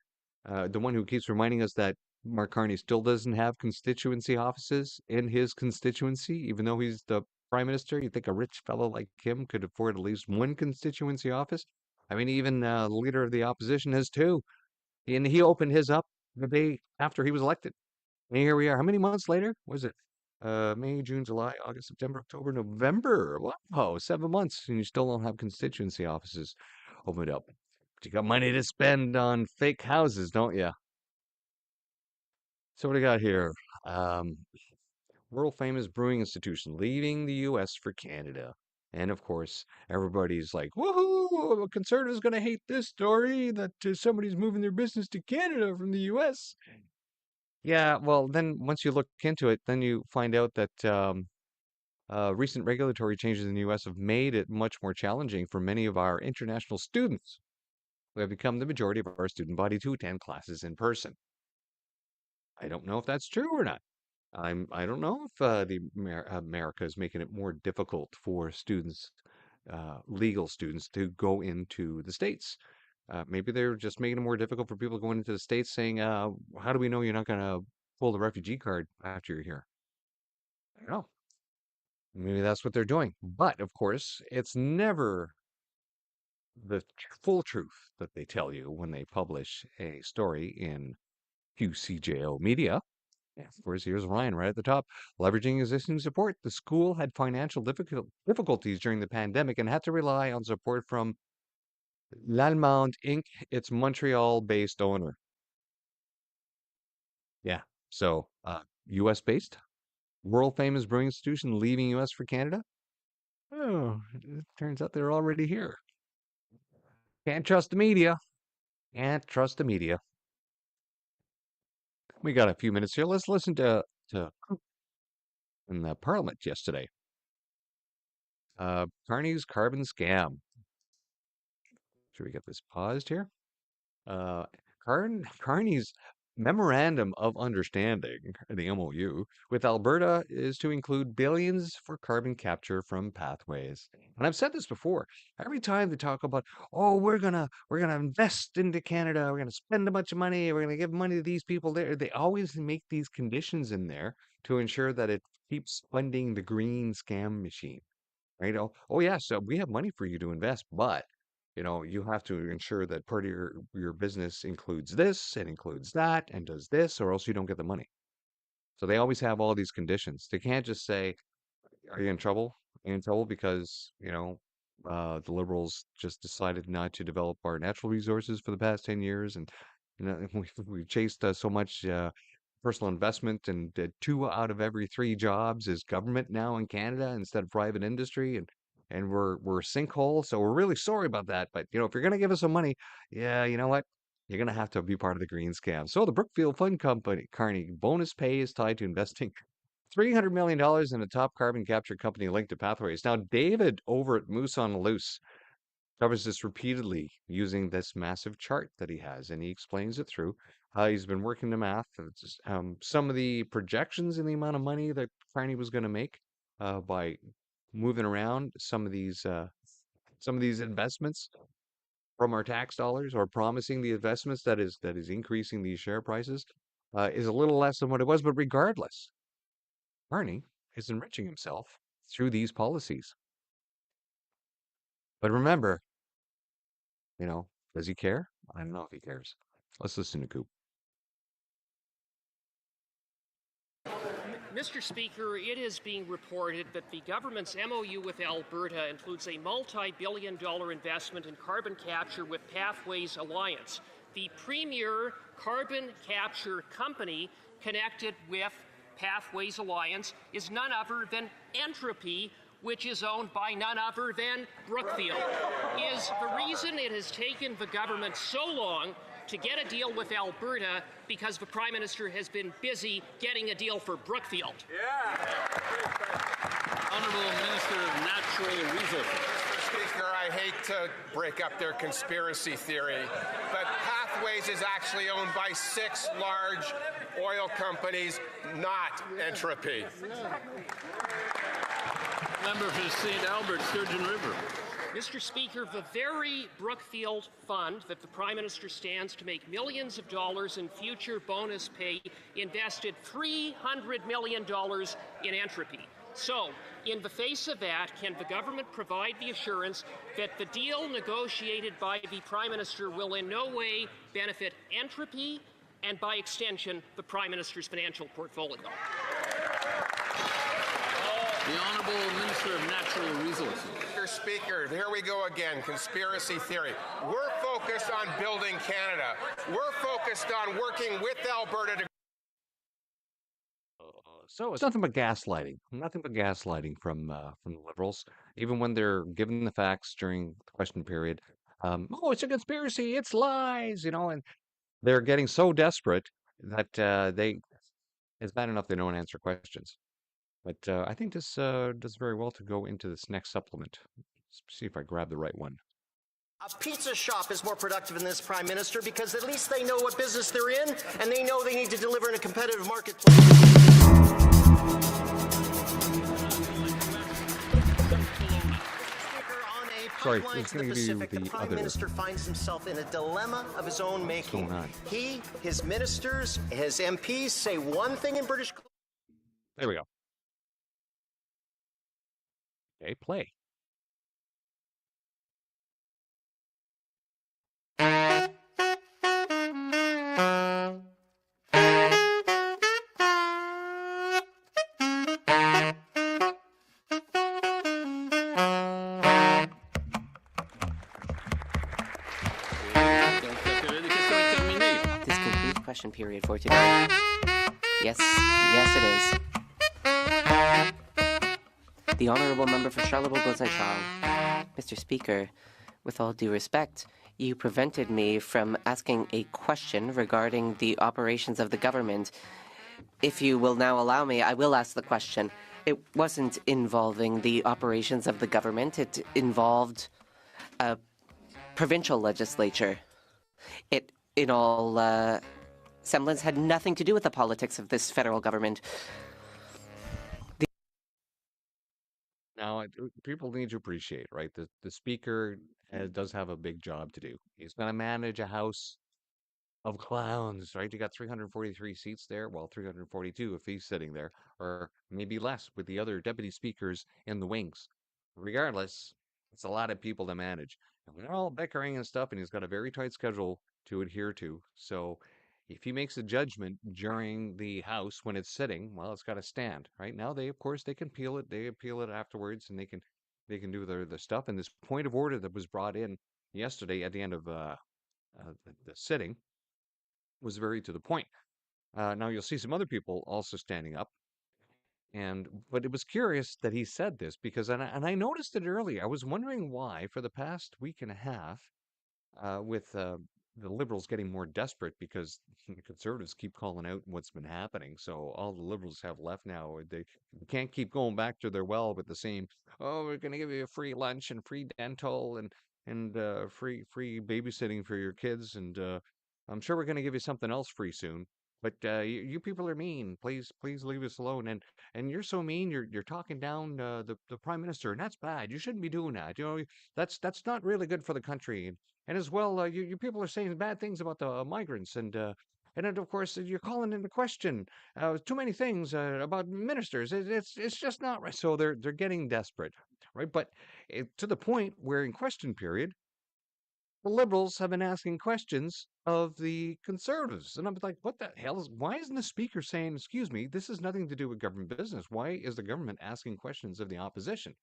the one who keeps reminding us that Mark Carney still doesn't have constituency offices in his constituency, even though he's the Prime Minister. You think a rich fellow like him could afford at least one constituency office? I mean, even the leader of the opposition has two. And he opened his up the day after he was elected. And here we are. How many months later? Was it May, June, July, August, September, October, November. Wow, 7 months, and you still don't have constituency offices opened up. But you got money to spend on fake houses, don't you? So what do we got here? World famous brewing institution leaving the U.S. for Canada. And of course, everybody's like, woohoo, a conservative's going to hate this story that somebody's moving their business to Canada from the U.S. Yeah, well, then once you look into it, then you find out that recent regulatory changes in the U.S. have made it much more challenging for many of our international students who have become the majority of our student body to attend classes in person. I don't know if that's true or not. I don't know if America is making it more difficult for students, legal students, to go into the States. Maybe they're just making it more difficult for people going into the States, saying, how do we know you're not going to pull the refugee card after you're here? I don't know. Maybe that's what they're doing. But of course, it's never the full truth that they tell you when they publish a story in QCJO media. Yeah, of course, here's Ryan right at the top. Leveraging existing support, the school had financial difficulties during the pandemic and had to rely on support from L'Allemande Inc., its Montreal-based owner. Yeah, so U.S.-based, world-famous brewing institution leaving U.S. for Canada? Oh, it turns out they're already here. Can't trust the media. Can't trust the media. We got a few minutes here. Let's listen to in the Parliament yesterday. Carney's carbon scam. Should we get this paused here? Carney's memorandum of understanding, the MOU, with Alberta is to include billions for carbon capture from pathways. And I've said this before. Every time they talk about, oh, we're gonna invest into Canada, we're gonna spend a bunch of money, we're gonna give money to these people there, they always make these conditions in there to ensure that it keeps funding the green scam machine. Right? Oh yeah, so we have money for you to invest, but you have to ensure that part of your business includes this and includes that and does this, or else you don't get the money. So they always have all these conditions. They can't just say, "Are you in trouble? Are you in trouble because the Liberals just decided not to develop our natural resources for the past 10 years, and we've chased so much personal investment, and 2 out of every 3 jobs is government now in Canada instead of private industry, and we're a sinkhole, so we're really sorry about that. But if you're gonna give us some money, yeah, you know what? You're gonna have to be part of the green scam." So the Brookfield Fund Company, Carney, bonus pay is tied to investing $300 million in a top carbon capture company linked to pathways. Now, David over at Moose on the Loose covers this repeatedly using this massive chart that he has, and he explains it through how he's been working the math, some of the projections in the amount of money that Carney was going to make by moving around some of these investments from our tax dollars, or promising the investments that is increasing these share prices, is a little less than what it was. But regardless, Carney is enriching himself through these policies. But remember, does he care? I don't know if he cares. Let's listen to Coop. Mr. Speaker, it is being reported that the government's MOU with Alberta includes a multi-billion-dollar investment in carbon capture with Pathways Alliance, the premier carbon capture company connected with Pathways Alliance is none other than Entropy, which is owned by none other than Brookfield. Is the reason it has taken the government so long to get a deal with Alberta because the Prime Minister has been busy getting a deal for Brookfield? Honourable Minister of Natural Resources. Speaker, I hate to break up their conspiracy theory, but Pathways is actually owned by 6 large oil companies, not Entropy. Member for St. Albert, Sturgeon River. Mr. Speaker, the very Brookfield fund that the Prime Minister stands to make millions of dollars in future bonus pay invested $300 million in Entropy. So, in the face of that, can the government provide the assurance that the deal negotiated by the Prime Minister will in no way benefit Entropy and, by extension, the Prime Minister's financial portfolio? The Honourable Minister of Natural Resources. Mr. Speaker, here we go again, conspiracy theory. We're focused on building Canada. We're focused on working with Alberta to... So it's nothing but gaslighting. Nothing but gaslighting from the Liberals, even when they're given the facts during the question period. Oh, it's a conspiracy. It's lies, and they're getting so desperate that it's bad enough they don't answer questions. But I think this does very well to go into this next supplement. Let's see if I grab the right one. A pizza shop is more productive than this Prime Minister because at least they know what business they're in and they know they need to deliver in a competitive marketplace. Sorry, I was going to give you The the Prime other. Minister finds himself in a dilemma of his own making. He, his ministers, his MPs say one thing in British Columbia. There we go. Okay, play. This concludes question period for today. Yes, it is. The Honourable Member for Charleville-Beauce-Saint-Charles. Mr. Speaker, with all due respect, you prevented me from asking a question regarding the operations of the government. If you will now allow me, I will ask the question. It wasn't involving the operations of the government. It involved a provincial legislature. It, in all semblance, had nothing to do with the politics of this federal government. Now, people need to appreciate, right? The speaker does have a big job to do. He's going to manage a house of clowns, right? You got 343 seats there. Well, 342 if he's sitting there, or maybe less with the other deputy speakers in the wings. Regardless, it's a lot of people to manage. And they're all bickering and stuff, and he's got a very tight schedule to adhere to. So if he makes a judgment during the House when it's sitting, well, it's got to stand, right? Now they, of course, they can appeal it. They appeal it afterwards, and they can do their stuff. And this point of order that was brought in yesterday at the end of the sitting was very to the point. Now you'll see some other people also standing up. But it was curious that he said this because, and I noticed it earlier. I was wondering why for the past week and a half, with the Liberals getting more desperate because the Conservatives keep calling out what's been happening. So all the Liberals have left now. They can't keep going back to their well with the same, oh, we're going to give you a free lunch and free dental and free babysitting for your kids. And I'm sure we're going to give you something else free soon. But you people are mean. Please leave us alone. And you're so mean. You're talking down the Prime Minister, and that's bad. You shouldn't be doing that. That's not really good for the country. And as well, you people are saying bad things about the migrants, and then of course you're calling into question too many things about ministers. It's just not right. So they're getting desperate, right? But to the point where in question period, the Liberals have been asking questions of the Conservatives. And I'm like, what the hell why isn't the Speaker saying, excuse me, this has nothing to do with government business. Why is the government asking questions of the opposition?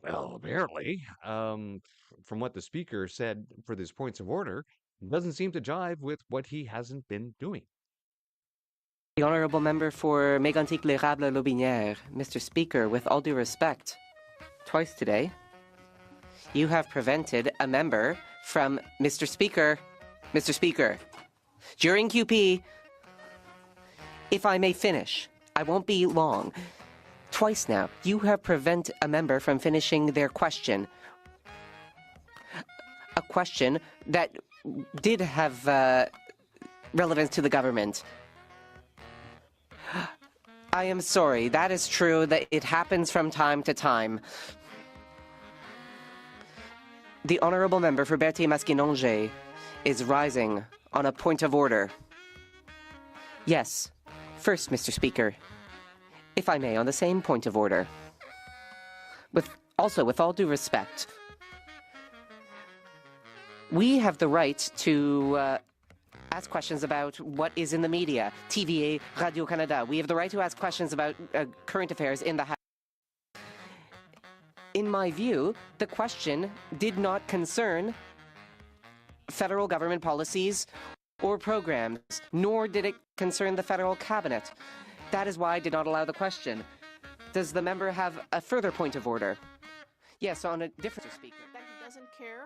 Well, apparently, from what the Speaker said for these points of order, doesn't seem to jive with what he hasn't been doing. The Honourable Member for Mégantic-l'Érable-Lotbinière. Mr. Speaker, with all due respect, twice today, you have prevented a member from Mr. Speaker, during QP, if I may finish, I won't be long. Twice now, you have prevented a member from finishing their question. A question that did have relevance to the government. I am sorry, that is true, that it happens from time to time. The Honourable Member for Berthier-Maskinongé is rising on a point of order. Yes. First, Mr. Speaker, if I may, on the same point of order. With all due respect, we have the right to ask questions about what is in the media, TVA, Radio-Canada. We have the right to ask questions about current affairs in the House. In my view, the question did not concern federal government policies or programs, nor did it concern the federal cabinet. That is why I did not allow the question. Does the member have a further point of order? Yes, on a different speaker. That he doesn't care.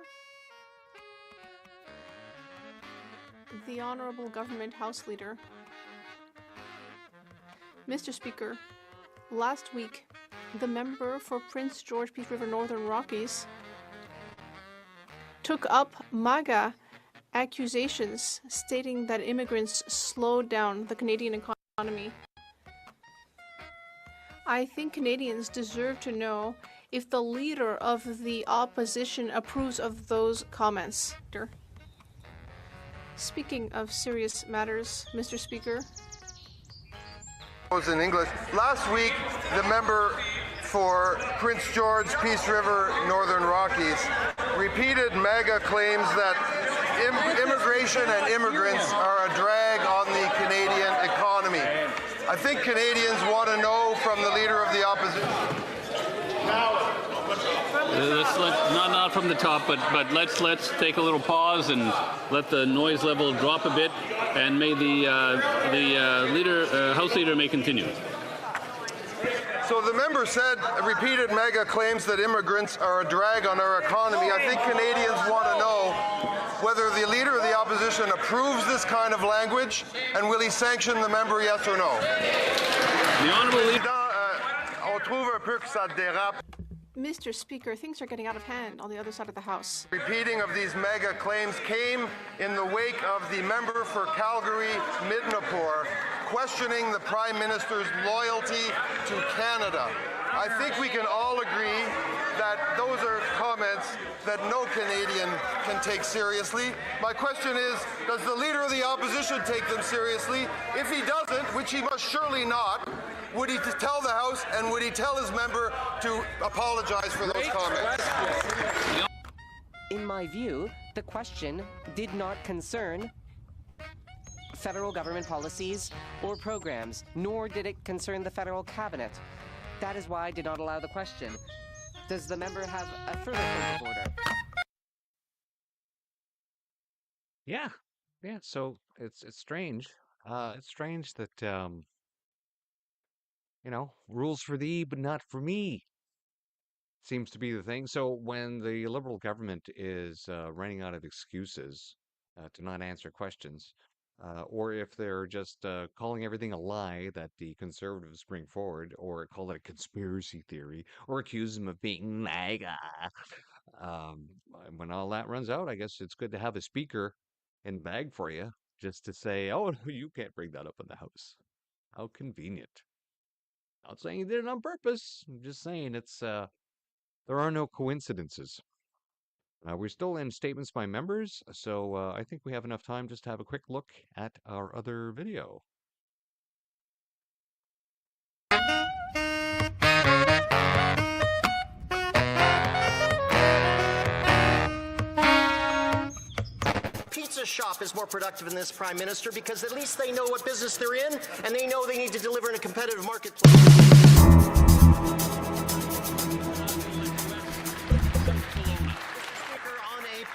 The Honorable Government House Leader. Mr. Speaker, last week, the member for Prince George Peace River Northern Rockies took up MAGA accusations stating that immigrants slowed down the Canadian economy. I think Canadians deserve to know if the leader of the opposition approves of those comments. Speaking of serious matters, Mr. Speaker. In English. Last week, the member for Prince George, Peace River, Northern Rockies repeated MAGA claims that immigration and immigrants are a drag on the Canadian economy. I think Canadians want to know from the leader of the opposition. Not from the top, but let's take a little pause and let the noise level drop a bit, and may the House Leader may continue. So the member said, repeated MAGA claims that immigrants are a drag on our economy. I think Canadians want to know whether the leader of the opposition approves this kind of language, and will he sanction the member, yes or no? The Honourable Leader. Mr. Speaker, things are getting out of hand on the other side of the House. Repeating of these MAGA claims came in the wake of the member for Calgary Midnapore questioning the Prime Minister's loyalty to Canada. I think we can all agree that those are comments that no Canadian can take seriously. My question is, does the leader of the opposition take them seriously? If he doesn't, which he must surely not, would he tell the House and would he tell his member to apologize for those comments? In my view, the question did not concern federal government policies or programs, nor did it concern the federal cabinet. That is why I did not allow the question. Does the member have a further point of order? Yeah. So it's strange. It's strange that rules for thee, but not for me, seems to be the thing. So when the Liberal government is running out of excuses to not answer questions, or if they're just calling everything a lie that the Conservatives bring forward, or call it a conspiracy theory, or accuse them of being MAGA, when all that runs out, I guess it's good to have a speaker in bag for you, just to say, oh, no, you can't bring that up in the House. How convenient. Not saying he did it on purpose. I'm just saying it's there are no coincidences. We're still in statements by members, so I think we have enough time just to have a quick look at our other video. Pizza shop is more productive than this Prime Minister because at least they know what business they're in and they know they need to deliver in a competitive marketplace.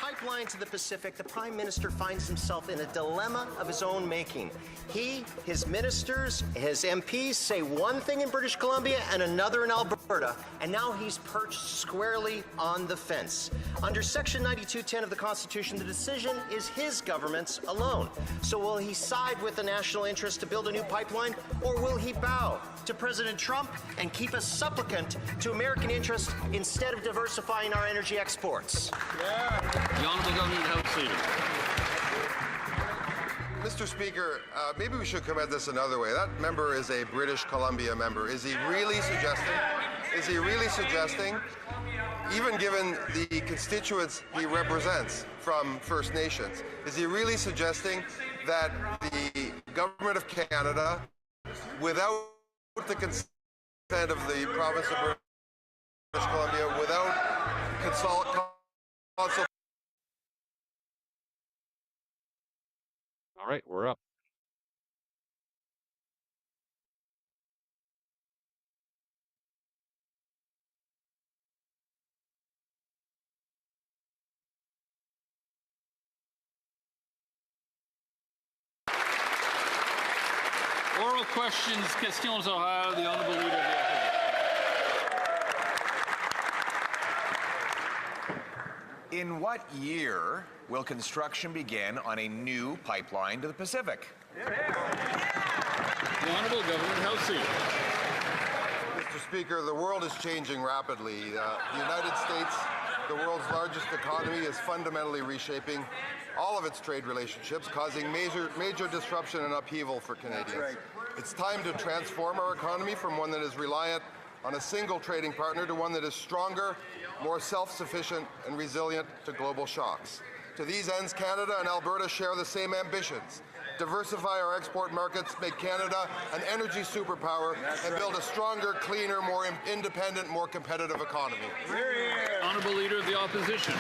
Pipeline to the Pacific, the Prime Minister finds himself in a dilemma of his own making. He, his ministers, his MPs say one thing in British Columbia and another in Alberta, and now he's perched squarely on the fence. Under Section 9210 of the Constitution, the decision is his government's alone. So will he side with the national interest to build a new pipeline, or will he bow to President Trump and keep a supplicant to American interest instead of diversifying our energy exports? The Honourable Government House Leader. Mr. Speaker, maybe we should come at this another way. That member is a British Columbia member. Is he really suggesting, even given the constituents he represents from First Nations, is he really suggesting that the Government of Canada, without the consent of the province of British Columbia, without consultation. All right, we're up. Oral questions, Castillo's, Ohio, the Honourable Leader of the Opposition. In what year will construction begin on a new pipeline to the Pacific? The Honourable Government House Leader. Mr. Speaker, the world is changing rapidly. The United States, the world's largest economy, is fundamentally reshaping all of its trade relationships, causing major disruption and upheaval for Canadians. It's time to transform our economy from one that is reliant on a single trading partner to one that is stronger, more self-sufficient, and resilient to global shocks. To these ends, Canada and Alberta share the same ambitions: diversify our export markets, make Canada an energy superpower, and build a stronger, cleaner, more independent, more competitive economy. Honourable Leader of the Opposition.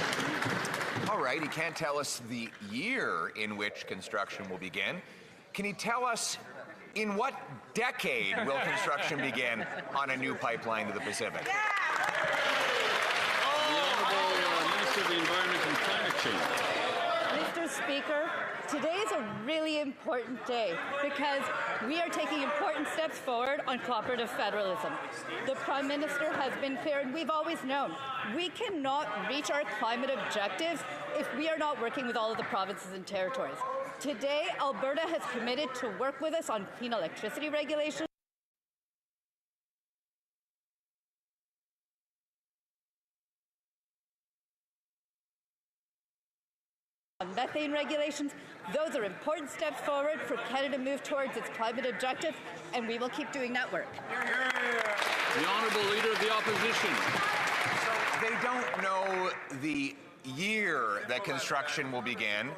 All right, he can't tell us the year in which construction will begin. Can he tell us in what decade will construction begin on a new pipeline to the Pacific? The Honourable Minister of the Environment and Climate Change. Mr. Speaker, today is a really important day because we are taking important steps forward on cooperative federalism. The Prime Minister has been clear, and we've always known, we cannot reach our climate objectives if we are not working with all of the provinces and territories. Today, Alberta has committed to work with us on clean electricity regulations, on methane regulations. Those are important steps forward for Canada to move towards its climate objectives, and we will keep doing that work. The Honourable Leader of the Opposition. So they don't know the year that construction will begin.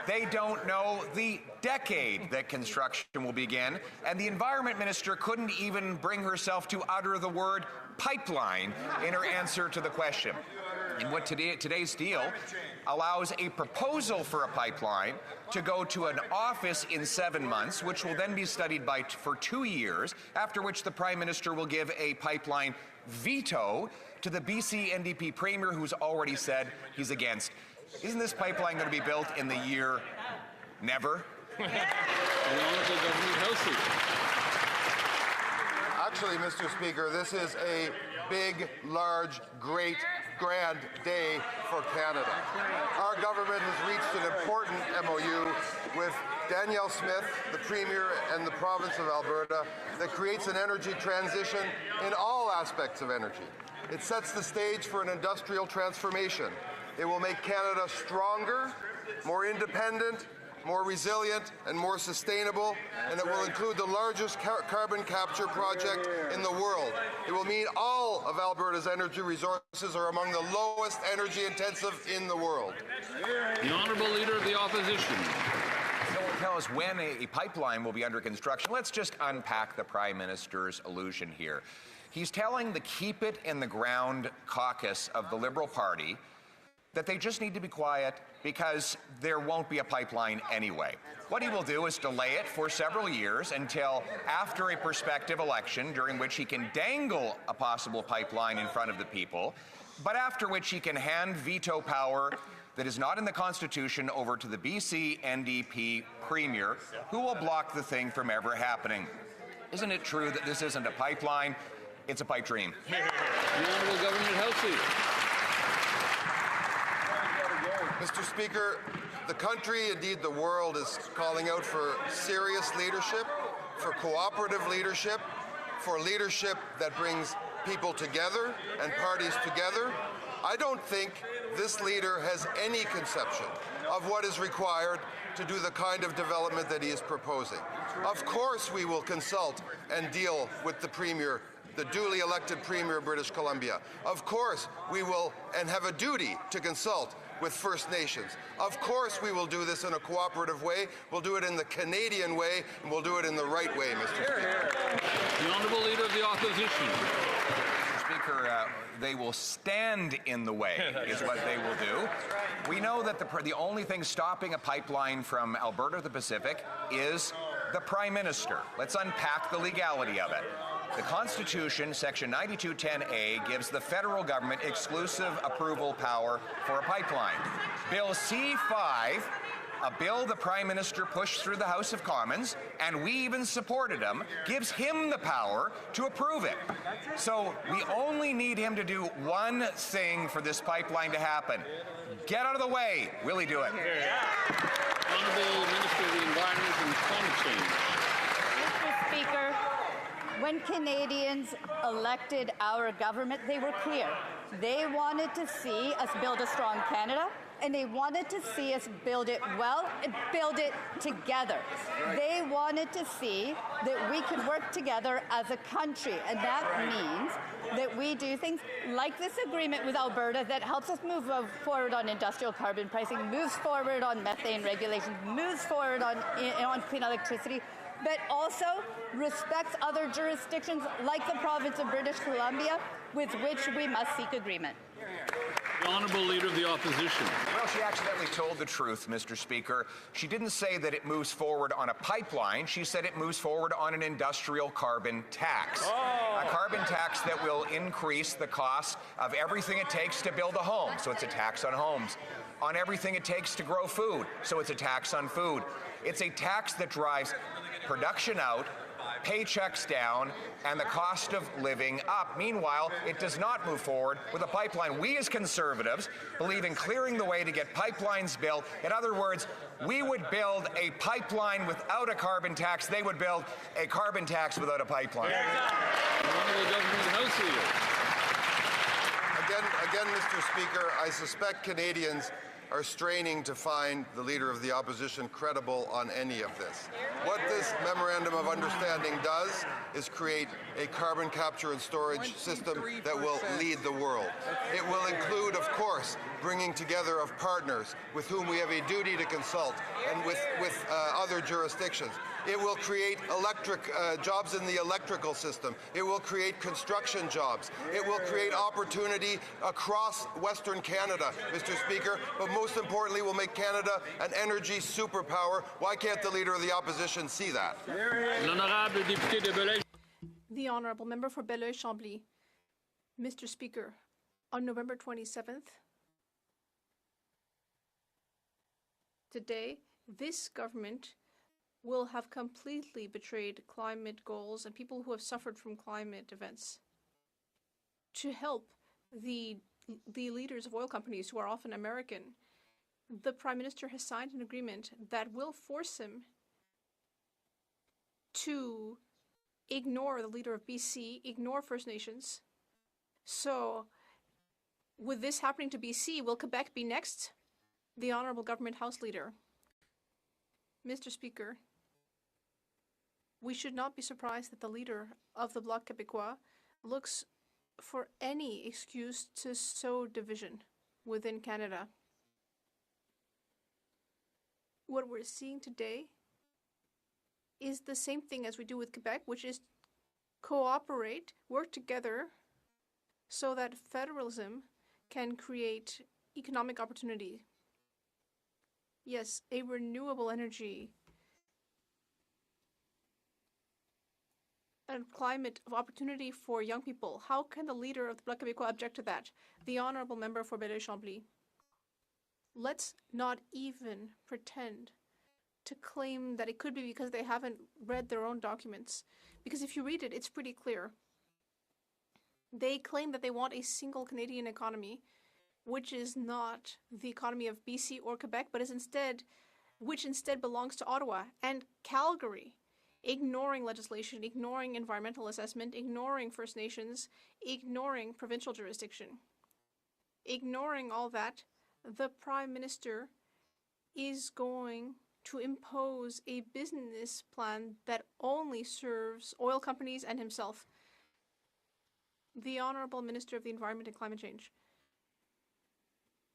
They don't know the decade that construction will begin. And the Environment Minister couldn't even bring herself to utter the word pipeline in her answer to the question. And what today's deal allows a proposal for a pipeline to go to an office in 7 months, which will then be studied for 2 years, after which the Prime Minister will give a pipeline veto to the BC NDP Premier, who's already said he's against. Isn't this pipeline going to be built in the year never? The Honourable Government House Leader. Actually, Mr. Speaker, this is a big, large, great, grand day for Canada. Our government has reached an important MOU with Danielle Smith, the Premier, and the province of Alberta that creates an energy transition in all aspects of energy. It sets the stage for an industrial transformation. It will make Canada stronger, more independent, more resilient, and more sustainable, and it will include the largest carbon capture project in the world. It will mean all of Alberta's energy resources are among the lowest energy intensive in the world. The Honourable Leader of the Opposition. Don't tell us when a pipeline will be under construction. Let's just unpack the Prime Minister's allusion here. He's telling the Keep It in the Ground caucus of the Liberal Party that they just need to be quiet because there won't be a pipeline anyway. What he will do is delay it for several years until after a prospective election, during which he can dangle a possible pipeline in front of the people, but after which he can hand veto power that is not in the Constitution over to the BC NDP Premier, who will block the thing from ever happening. Isn't it true that this isn't a pipeline? It's a pipe dream. The Honourable Government House Leader. Mr. Speaker, the country, indeed the world, is calling out for serious leadership, for cooperative leadership, for leadership that brings people together and parties together. I don't think this leader has any conception of what is required to do the kind of development that he is proposing. Of course we will consult and deal with the Premier, the duly elected Premier of British Columbia. Of course we will and have a duty to consult with First Nations. Of course we will do this in a cooperative way. We'll do it in the Canadian way, and we'll do it in the right way, Mr. Speaker. The Honourable Leader of the Opposition. Mr. Speaker, they will stand in the way is what they will do. We know that the only thing stopping a pipeline from Alberta to the Pacific is the Prime Minister. Let's unpack the legality of it. The Constitution, Section 9210A, gives the federal government exclusive approval power for a pipeline. Bill C-5 A bill the Prime Minister pushed through the House of Commons, and we even supported him, gives him the power to approve it. So we only need him to do one thing for this pipeline to happen. Get out of the way. Will he do it? Honourable Minister of the Environment and Climate Change. Mr. Speaker, when Canadians elected our government, they were clear. They wanted to see us build a strong Canada, and they wanted to see us build it well and build it together. They wanted to see that we could work together as a country, and that means that we do things like this agreement with Alberta that helps us move forward on industrial carbon pricing, moves forward on methane regulation, moves forward on clean electricity, but also respects other jurisdictions like the province of British Columbia, with which we must seek agreement. The Honourable Leader of the Opposition. Well, she accidentally told the truth, Mr. Speaker. She didn't say that it moves forward on a pipeline. She said it moves forward on an industrial carbon tax. A carbon tax that will increase the cost of everything it takes to build a home. So it's a tax on homes. On everything it takes to grow food. So it's a tax on food. It's a tax that drives production out, paychecks down, and the cost of living up. Meanwhile, it does not move forward with a pipeline. We as Conservatives believe in clearing the way to get pipelines built. In other words, we would build a pipeline without a carbon tax. They would build a carbon tax without a pipeline. Again, Mr. Speaker, I suspect Canadians are straining to find the Leader of the Opposition credible on any of this. What this Memorandum of Understanding does is create a carbon capture and storage system that will lead the world. It will include, of course, bringing together of partners with whom we have a duty to consult and with other jurisdictions. It will create jobs in the electrical system. It will create construction jobs. It will create opportunity across Western Canada, Mr. Speaker, but most importantly will make Canada an energy superpower. Why can't the Leader of the Opposition see that? The Honourable Member for Belleuil-Chambly. Mr. Speaker, on November 27th, today, this government will have completely betrayed climate goals and people who have suffered from climate events. To help the leaders of oil companies who are often American, the Prime Minister has signed an agreement that will force him to ignore the leader of BC, ignore First Nations. So, with this happening to BC, will Quebec be next? The Honourable Government House Leader. Mr. Speaker, we should not be surprised that the leader of the Bloc Québécois looks for any excuse to sow division within Canada. What we're seeing today is the same thing as we do with Quebec, which is cooperate, work together so that federalism can create economic opportunity. Yes, a renewable energy, a climate of opportunity for young people. How can the leader of the Bloc Québécois object to that? The Honourable Member for Belleuil-Chambly. Let's not even pretend to claim that it could be because they haven't read their own documents. Because if you read it, it's pretty clear. They claim that they want a single Canadian economy, which is not the economy of BC or Quebec, but which instead belongs to Ottawa and Calgary, ignoring legislation, ignoring environmental assessment, ignoring First Nations, ignoring provincial jurisdiction. Ignoring all that, the Prime Minister is going to impose a business plan that only serves oil companies and himself. The Honourable Minister of the Environment and Climate Change.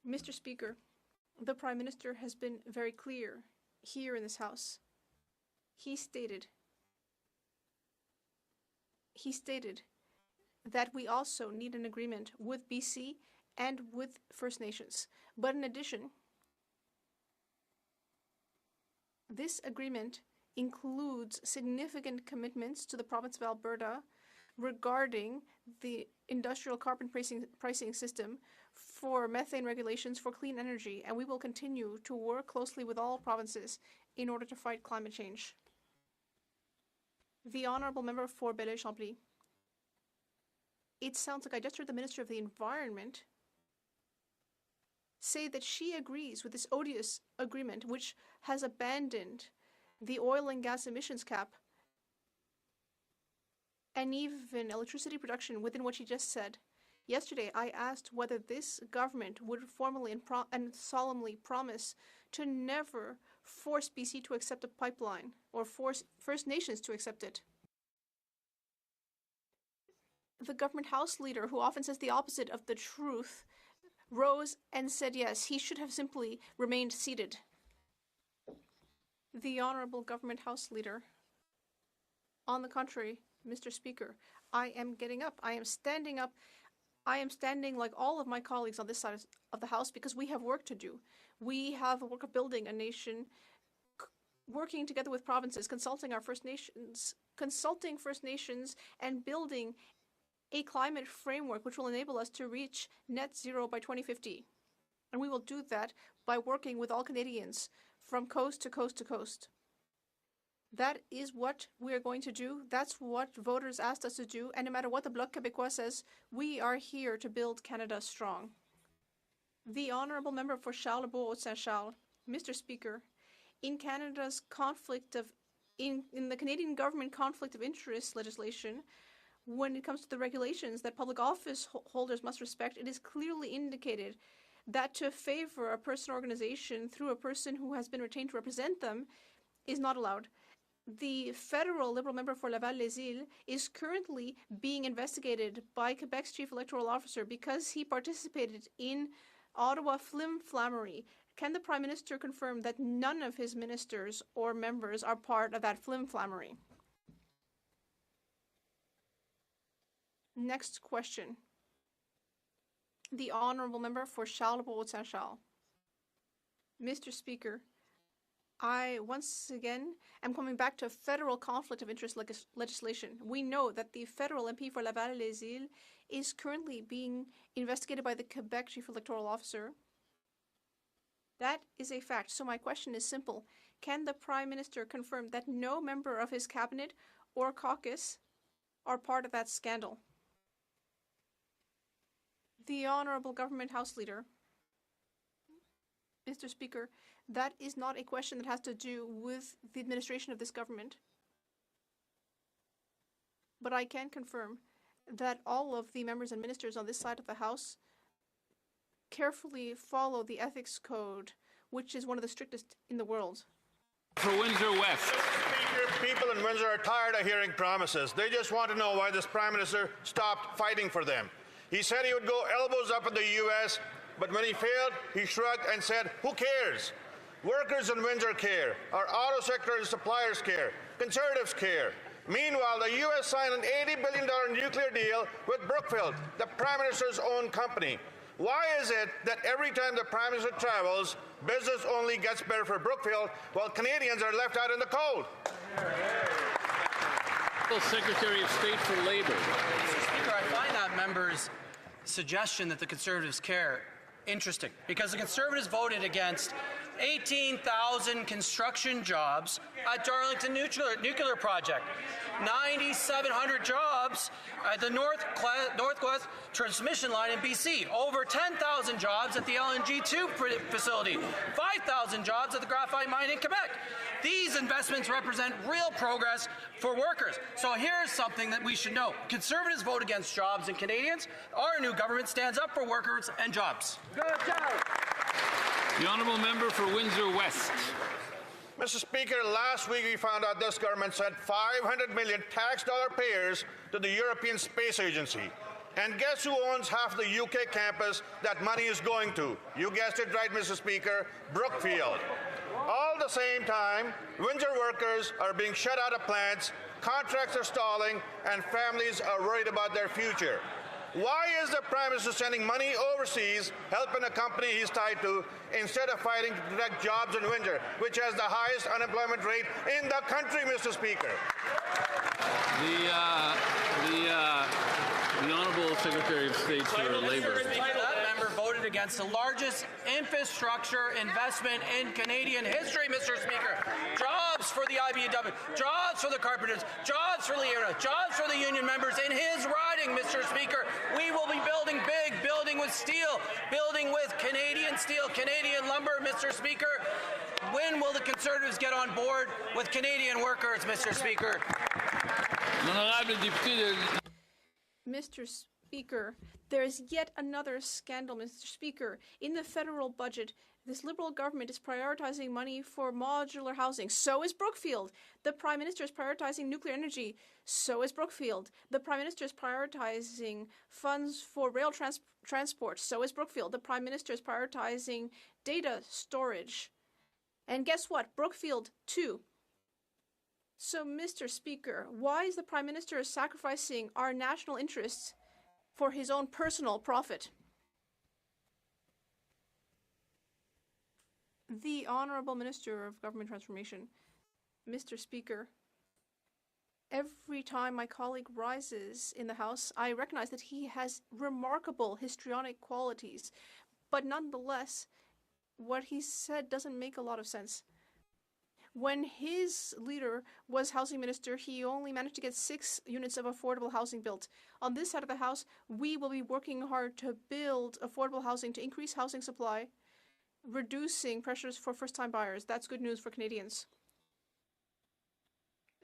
Mr. Speaker, the Prime Minister has been very clear here in this House. He stated that we also need an agreement with BC and with First Nations. But in addition, this agreement includes significant commitments to the province of Alberta regarding the industrial carbon pricing system for methane regulations for clean energy, and we will continue to work closely with all provinces in order to fight climate change. The Honourable Member for Belleuil-Chambly. It sounds like I just heard the Minister of the Environment say that she agrees with this odious agreement which has abandoned the oil and gas emissions cap and even electricity production within what she just said. Yesterday, I asked whether this government would formally and solemnly promise to never force BC to accept a pipeline or force First Nations to accept it. The government House leader, who often says the opposite of the truth, rose and said yes, he should have simply remained seated. The Honourable Government House Leader. On the contrary, Mr. Speaker, I am getting up. I am standing up. I am standing like all of my colleagues on this side of the House because we have work to do. We have the work of building a nation, working together with provinces, consulting First Nations, and building a climate framework which will enable us to reach net zero by 2050. And we will do that by working with all Canadians from coast to coast to coast. That is what we are going to do. That's what voters asked us to do. And no matter what the Bloc Québécois says, we are here to build Canada strong. The Honourable Member for Charlebourg-Saint-Charles. Mr. Speaker, in Canada's conflict of, in the Canadian government conflict of interest legislation, when it comes to the regulations that public office holders must respect, it is clearly indicated that to favor a person or organization through a person who has been retained to represent them is not allowed. The federal Liberal member for Laval-les-Îles is currently being investigated by Quebec's chief electoral officer because he participated in Ottawa flim-flammery. Can the Prime Minister confirm that none of his ministers or members are part of that flim-flammery? Next question. The Honourable Member for Charlebourg-Saint-Charles. Mr. Speaker, I once again am coming back to federal conflict of interest legislation. We know that the federal MP for Laval-les-Îles is currently being investigated by the Quebec Chief Electoral Officer. That is a fact. So my question is simple. Can the Prime Minister confirm that no member of his cabinet or caucus are part of that scandal? The Honourable Government House Leader. Mr. Speaker, that is not a question that has to do with the administration of this government. But I can confirm that all of the members and ministers on this side of the House carefully follow the ethics code, which is one of the strictest in the world. For Windsor West. Speaker, people in Windsor are tired of hearing promises. They just want to know why this Prime Minister stopped fighting for them. He said he would go elbows up in the U.S., but when he failed, he shrugged and said, who cares? Workers in Windsor care. Our auto sector and suppliers care. Conservatives care. Meanwhile, the U.S. signed an $80 billion nuclear deal with Brookfield, the Prime Minister's own company. Why is it that every time the Prime Minister travels, business only gets better for Brookfield, while Canadians are left out in the cold? Secretary of State for Labour. Mr. Speaker, I find that member's suggestion that the Conservatives care interesting, because the Conservatives voted against 18,000 construction jobs at Darlington Nuclear Project, 9,700 jobs at the Northwest Transmission Line in BC, over 10,000 jobs at the LNG2 facility, 5,000 jobs at the graphite mine in Quebec. These investments represent real progress for workers. So here's something that we should know. Conservatives vote against jobs and Canadians. Our new government stands up for workers and jobs. Good job. The Honourable Member for Windsor West. Mr. Speaker, last week we found out this government sent 500 million tax dollar payers to the European Space Agency. And guess who owns half the UK campus that money is going to? You guessed it right, Mr. Speaker, Brookfield. All the same time, Windsor workers are being shut out of plants, contracts are stalling, and families are worried about their future. Why is the Prime Minister sending money overseas, helping a company he's tied to, instead of fighting to protect jobs in Windsor, which has the highest unemployment rate in the country, Mr. Speaker? The Honourable Secretary of State for Labour. That member voted against the largest infrastructure investment in Canadian history, Mr. Speaker. Jobs for the IBEW, jobs for the carpenters, jobs for the era, jobs for the union members in his riding, Mr. Speaker. We will be building big, building with steel, building with Canadian steel, Canadian lumber, Mr. Speaker. When will the Conservatives get on board with Canadian workers, Mr. Speaker? Mr. Speaker, there is yet another scandal, Mr. Speaker. In the federal budget, this Liberal government is prioritizing money for modular housing. So is Brookfield. The Prime Minister is prioritizing nuclear energy. So is Brookfield. The Prime Minister is prioritizing funds for rail transport. So is Brookfield. The Prime Minister is prioritizing data storage. And guess what? Brookfield, too. So, Mr. Speaker, why is the Prime Minister sacrificing our national interests for his own personal profit? The Honourable Minister of Government Transformation. Mr. Speaker, every time my colleague rises in the House, I recognize that he has remarkable histrionic qualities, but nonetheless, what he said doesn't make a lot of sense. When his leader was housing minister, he only managed to get 6 units of affordable housing built. On this side of the House, we will be working hard to build affordable housing, to increase housing supply, reducing pressures for first-time buyers. That's good news for Canadians.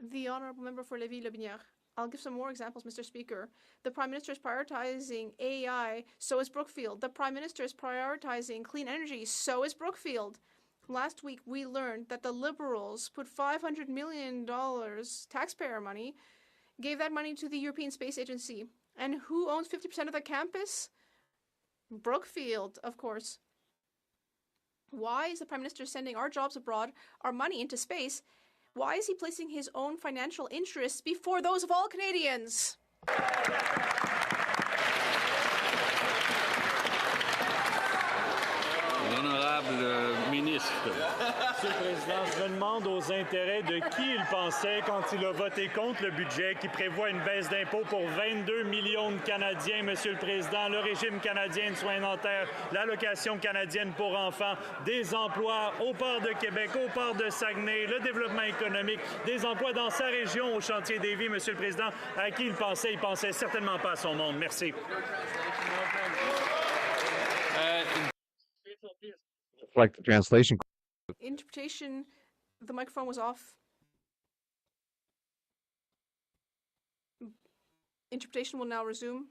The Honourable Member for Lévis-Lobinière. I'll give some more examples, Mr. Speaker. The Prime Minister is prioritizing AI, so is Brookfield. The Prime Minister is prioritizing clean energy, so is Brookfield. Last week, we learned that the Liberals put $500 million taxpayer money, gave that money to the European Space Agency. And who owns 50% of the campus? Brookfield, of course. Why is the Prime Minister sending our jobs abroad, our money into space? Why is he placing his own financial interests before those of all Canadians? L'honorable ministre. Monsieur le Président, je me demande aux intérêts de qui il pensait quand il a voté contre le budget qui prévoit une baisse d'impôts pour 22 millions de Canadiens, Monsieur le Président, le régime canadien de soins dentaires, l'allocation canadienne pour enfants, des emplois au port de Québec, au port de Saguenay, le développement économique, des emplois dans sa région au chantier des vies, Monsieur le Président. À qui il pensait certainement pas à son monde. Merci. Like the translation. Interpretation, the microphone was off. Interpretation will now resume.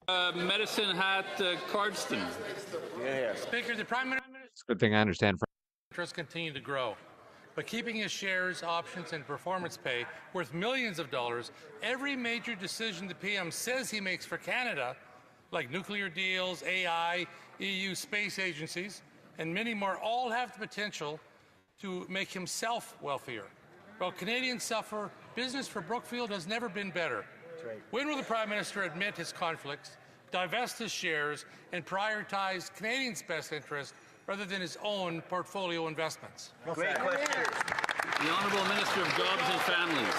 Medicine Hat Cardston. Speaker, the Prime It's a good thing I understand. Minister's continue to grow, but keeping his shares, options, and performance pay worth millions of dollars, every major decision the PM says he makes for Canada, like nuclear deals, AI, EU space agencies, and many more, all have the potential to make himself wealthier. While Canadians suffer, business for Brookfield has never been better. Right. When will the Prime Minister admit his conflicts, divest his shares, and prioritize Canadians' best interest rather than his own portfolio investments? Great question. The Honourable Minister of Jobs and Families.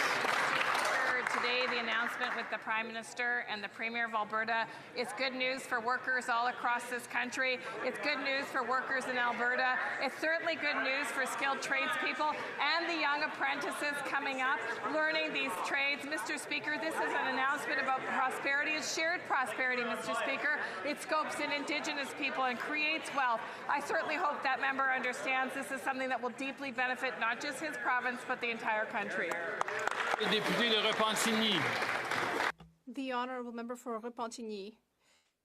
Today, the announcement with the Prime Minister and the Premier of Alberta. It's good news for workers all across this country. It's good news for workers in Alberta. It's certainly good news for skilled tradespeople and the young apprentices coming up, learning these trades. Mr. Speaker, this is an announcement about prosperity. It's shared prosperity, Mr. Speaker. It scopes in Indigenous people and creates wealth. I certainly hope that member understands this is something that will deeply benefit not just his province, but the entire country. The Honourable Member for Repentigny.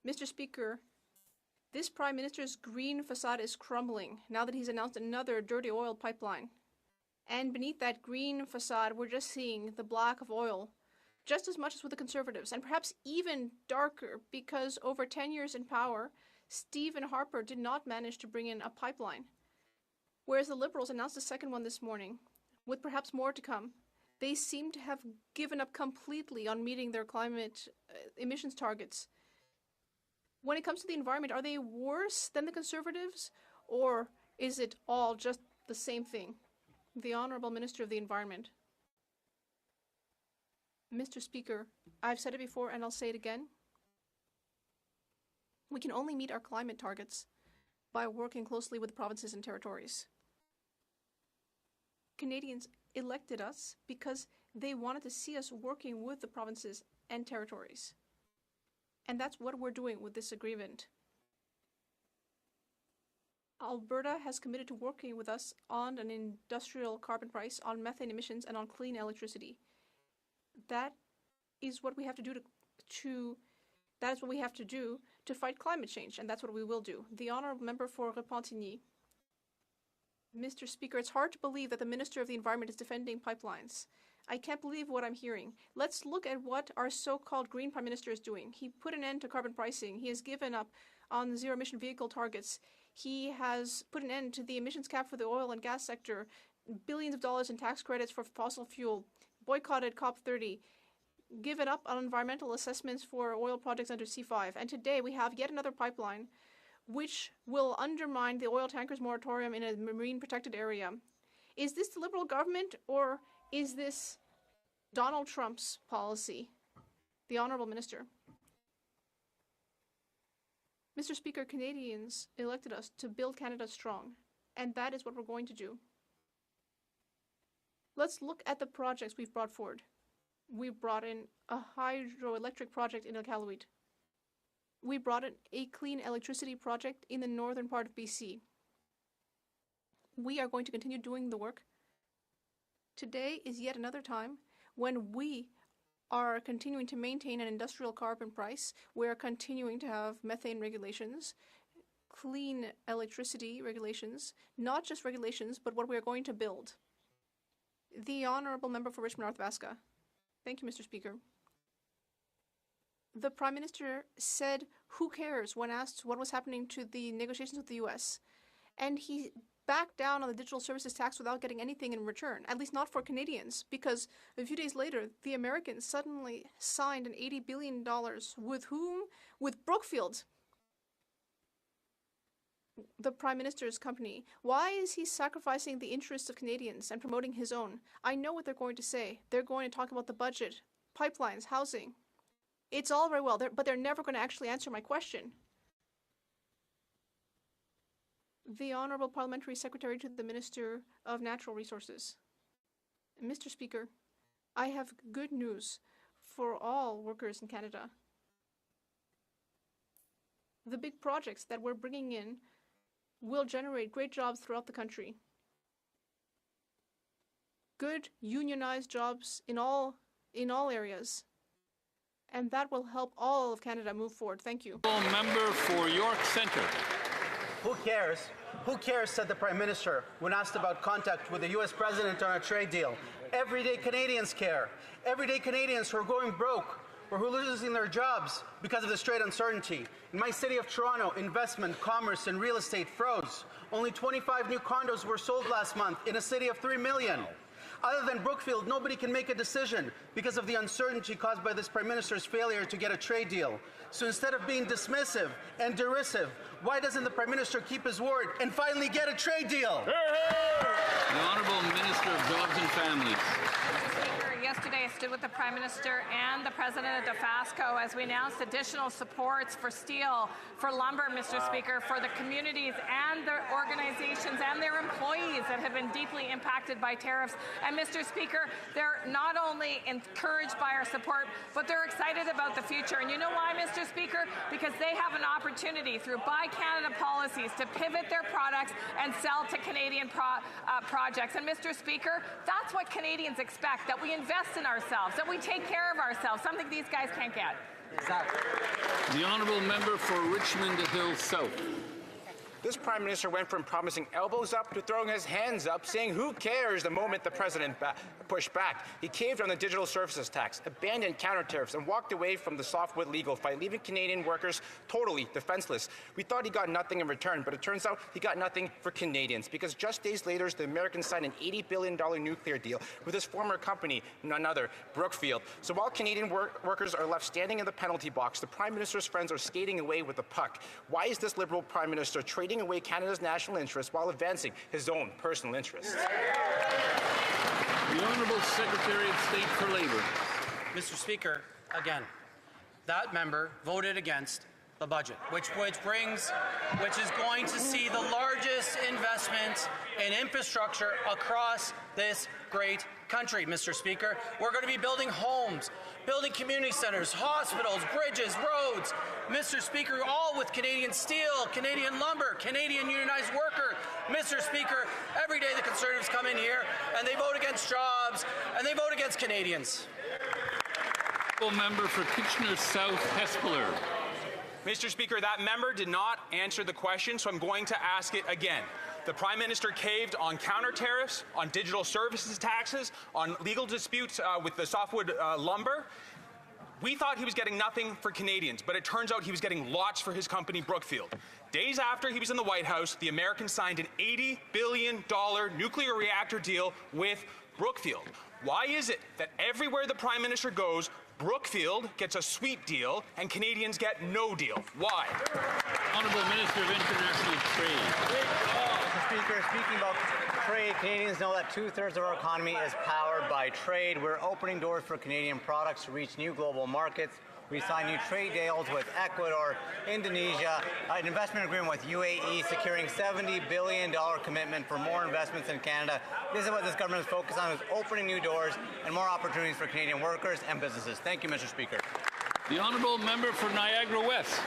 Mr. Speaker, this Prime Minister's green facade is crumbling now that he's announced another dirty oil pipeline. And beneath that green facade, we're just seeing the black of oil, just as much as with the Conservatives, and perhaps even darker, because over 10 years in power, Stephen Harper did not manage to bring in a pipeline. Whereas the Liberals announced a second one this morning, with perhaps more to come. They seem to have given up completely on meeting their climate emissions targets. When it comes to the environment, are they worse than the Conservatives, or is it all just the same thing? The Honourable Minister of the Environment. Mr. Speaker, I've said it before and I'll say it again. We can only meet our climate targets by working closely with provinces and territories. Canadians elected us because they wanted to see us working with the provinces and territories. And that's what we're doing with this agreement. Alberta has committed to working with us on an industrial carbon price, on methane emissions, and on clean electricity. That is what we have to do that is what we have to do to fight climate change, and that's what we will do. The honourable member for Repentigny. Mr. Speaker, it's hard to believe that the Minister of the Environment is defending pipelines. I can't believe what I'm hearing. Let's look at what our so-called Green Prime Minister is doing. He put an end to carbon pricing. He has given up on zero-emission vehicle targets. He has put an end to the emissions cap for the oil and gas sector, billions of dollars in tax credits for fossil fuel, boycotted COP30, given up on environmental assessments for oil projects under C5. And today we have yet another pipeline which will undermine the oil tankers moratorium in a marine protected area. Is this the Liberal government or is this Donald Trump's policy? The Honourable Minister. Mr. Speaker, Canadians elected us to build Canada strong, and that is what we're going to do. Let's look at the projects we've brought forward. We brought in a hydroelectric project in Iqaluit. We brought in a clean electricity project in the northern part of BC. We are going to continue doing the work. Today is yet another time when we are continuing to maintain an industrial carbon price. We are continuing to have methane regulations, clean electricity regulations, not just regulations, but what we are going to build. The Honourable Member for Richmond North Vaska. Thank you, Mr. Speaker. The Prime Minister said, who cares, when asked what was happening to the negotiations with the U.S. And he backed down on the digital services tax without getting anything in return, at least not for Canadians, because a few days later, the Americans suddenly signed an $80 billion with whom? With Brookfield, the Prime Minister's company. Why is he sacrificing the interests of Canadians and promoting his own? I know what they're going to say. They're going to talk about the budget, pipelines, housing. It's all very well, but they're never going to actually answer my question. The Honourable Parliamentary Secretary to the Minister of Natural Resources. Mr. Speaker, I have good news for all workers in Canada. The big projects that we're bringing in will generate great jobs throughout the country. Good unionized jobs in all areas. And that will help all of Canada move forward. Thank you. Member for York Centre. Who cares? Who cares, said the Prime Minister when asked about contact with the U.S. President on a trade deal. Everyday Canadians care. Everyday Canadians who are going broke or who are losing their jobs because of this trade uncertainty. In my city of Toronto, investment, commerce, and real estate froze. Only 25 new condos were sold last month in a city of 3 million. Other than Brookfield, nobody can make a decision because of the uncertainty caused by this Prime Minister's failure to get a trade deal. So instead of being dismissive and derisive, why doesn't the Prime Minister keep his word and finally get a trade deal? The Honourable Minister of Jobs and Families. Yesterday, I stood with the Prime Minister and the President of DeFasco as we announced additional supports for steel, for lumber, Mr. Speaker, for the communities and the organizations and their employees that have been deeply impacted by tariffs. And Mr. Speaker, they're not only encouraged by our support, but they're excited about the future. And you know why, Mr. Speaker? Because they have an opportunity through Buy Canada policies to pivot their products and sell to Canadian projects. And Mr. Speaker, that's what Canadians expect, that we invest in ourselves, that we take care of ourselves, something these guys can't get. Exactly. The Honourable Member for Richmond Hill South. This Prime Minister went from promising elbows up to throwing his hands up, saying who cares the moment the President pushed back. He caved on the digital services tax, abandoned counter tariffs, and walked away from the softwood legal fight, leaving Canadian workers totally defenseless. We thought he got nothing in return, but it turns out he got nothing for Canadians, because just days later, the Americans signed an $80 billion nuclear deal with his former company, none other, Brookfield. So while Canadian workers are left standing in the penalty box, the Prime Minister's friends are skating away with the puck. Why is this Liberal Prime Minister trading away Canada's national interests while advancing his own personal interests? The Honourable Secretary of State for Labour. Mr. Speaker, again, that member voted against the budget, which is going to see the largest investment in infrastructure across this great country, Mr. Speaker. We're going to be building homes, building community centers, hospitals, bridges, roads, Mr. Speaker, all with Canadian steel, Canadian lumber, Canadian unionized worker. Mr. Speaker, every day the Conservatives come in here and they vote against jobs and they vote against Canadians. Member for Kitchener South Hespeler. Mr. Speaker, that member did not answer the question, so I'm going to ask it again. The Prime Minister caved on counter tariffs, on digital services taxes, on legal disputes with the softwood lumber. We thought he was getting nothing for Canadians, but it turns out he was getting lots for his company, Brookfield. Days after he was in the White House, the Americans signed an $80 billion nuclear reactor deal with Brookfield. Why is it that everywhere the Prime Minister goes, Brookfield gets a sweet deal and Canadians get no deal? Why? Honourable Minister of International Trade. Mr. Speaker, speaking about trade, Canadians know that 2/3 of our economy is powered by trade. We're opening doors for Canadian products to reach new global markets. We signed new trade deals with Ecuador, Indonesia, an investment agreement with UAE, securing $70 billion commitment for more investments in Canada. This is what this government is focused on, is opening new doors and more opportunities for Canadian workers and businesses. Thank you, Mr. Speaker. The honourable member for Niagara West.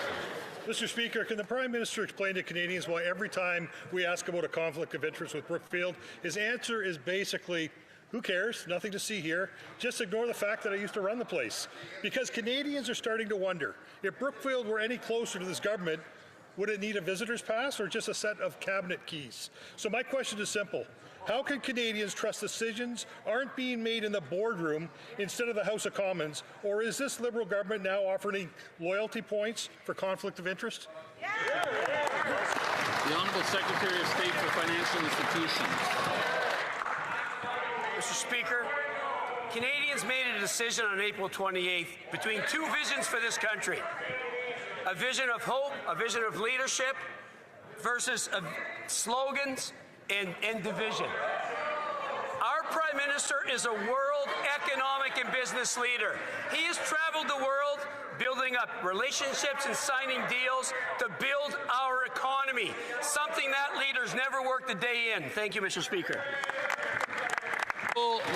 Mr. Speaker, can the Prime Minister explain to Canadians why every time we ask about a conflict of interest with Brookfield, his answer is basically, who cares? Nothing to see here. Just ignore the fact that I used to run the place. Because Canadians are starting to wonder, if Brookfield were any closer to this government, would it need a visitor's pass or just a set of cabinet keys? So my question is simple. How can Canadians trust decisions aren't being made in the boardroom instead of the House of Commons? Or is this Liberal government now offering loyalty points for conflict of interest? The Honourable Secretary of State for Financial Institutions. Mr. Speaker, Canadians made a decision on April 28th between two visions for this country. A vision of hope, a vision of leadership, versus slogans and division. Our Prime Minister is a world economic and business leader. He has traveled the world building up relationships and signing deals to build our economy, something that leaders never worked a day in. Thank you, Mr. Speaker.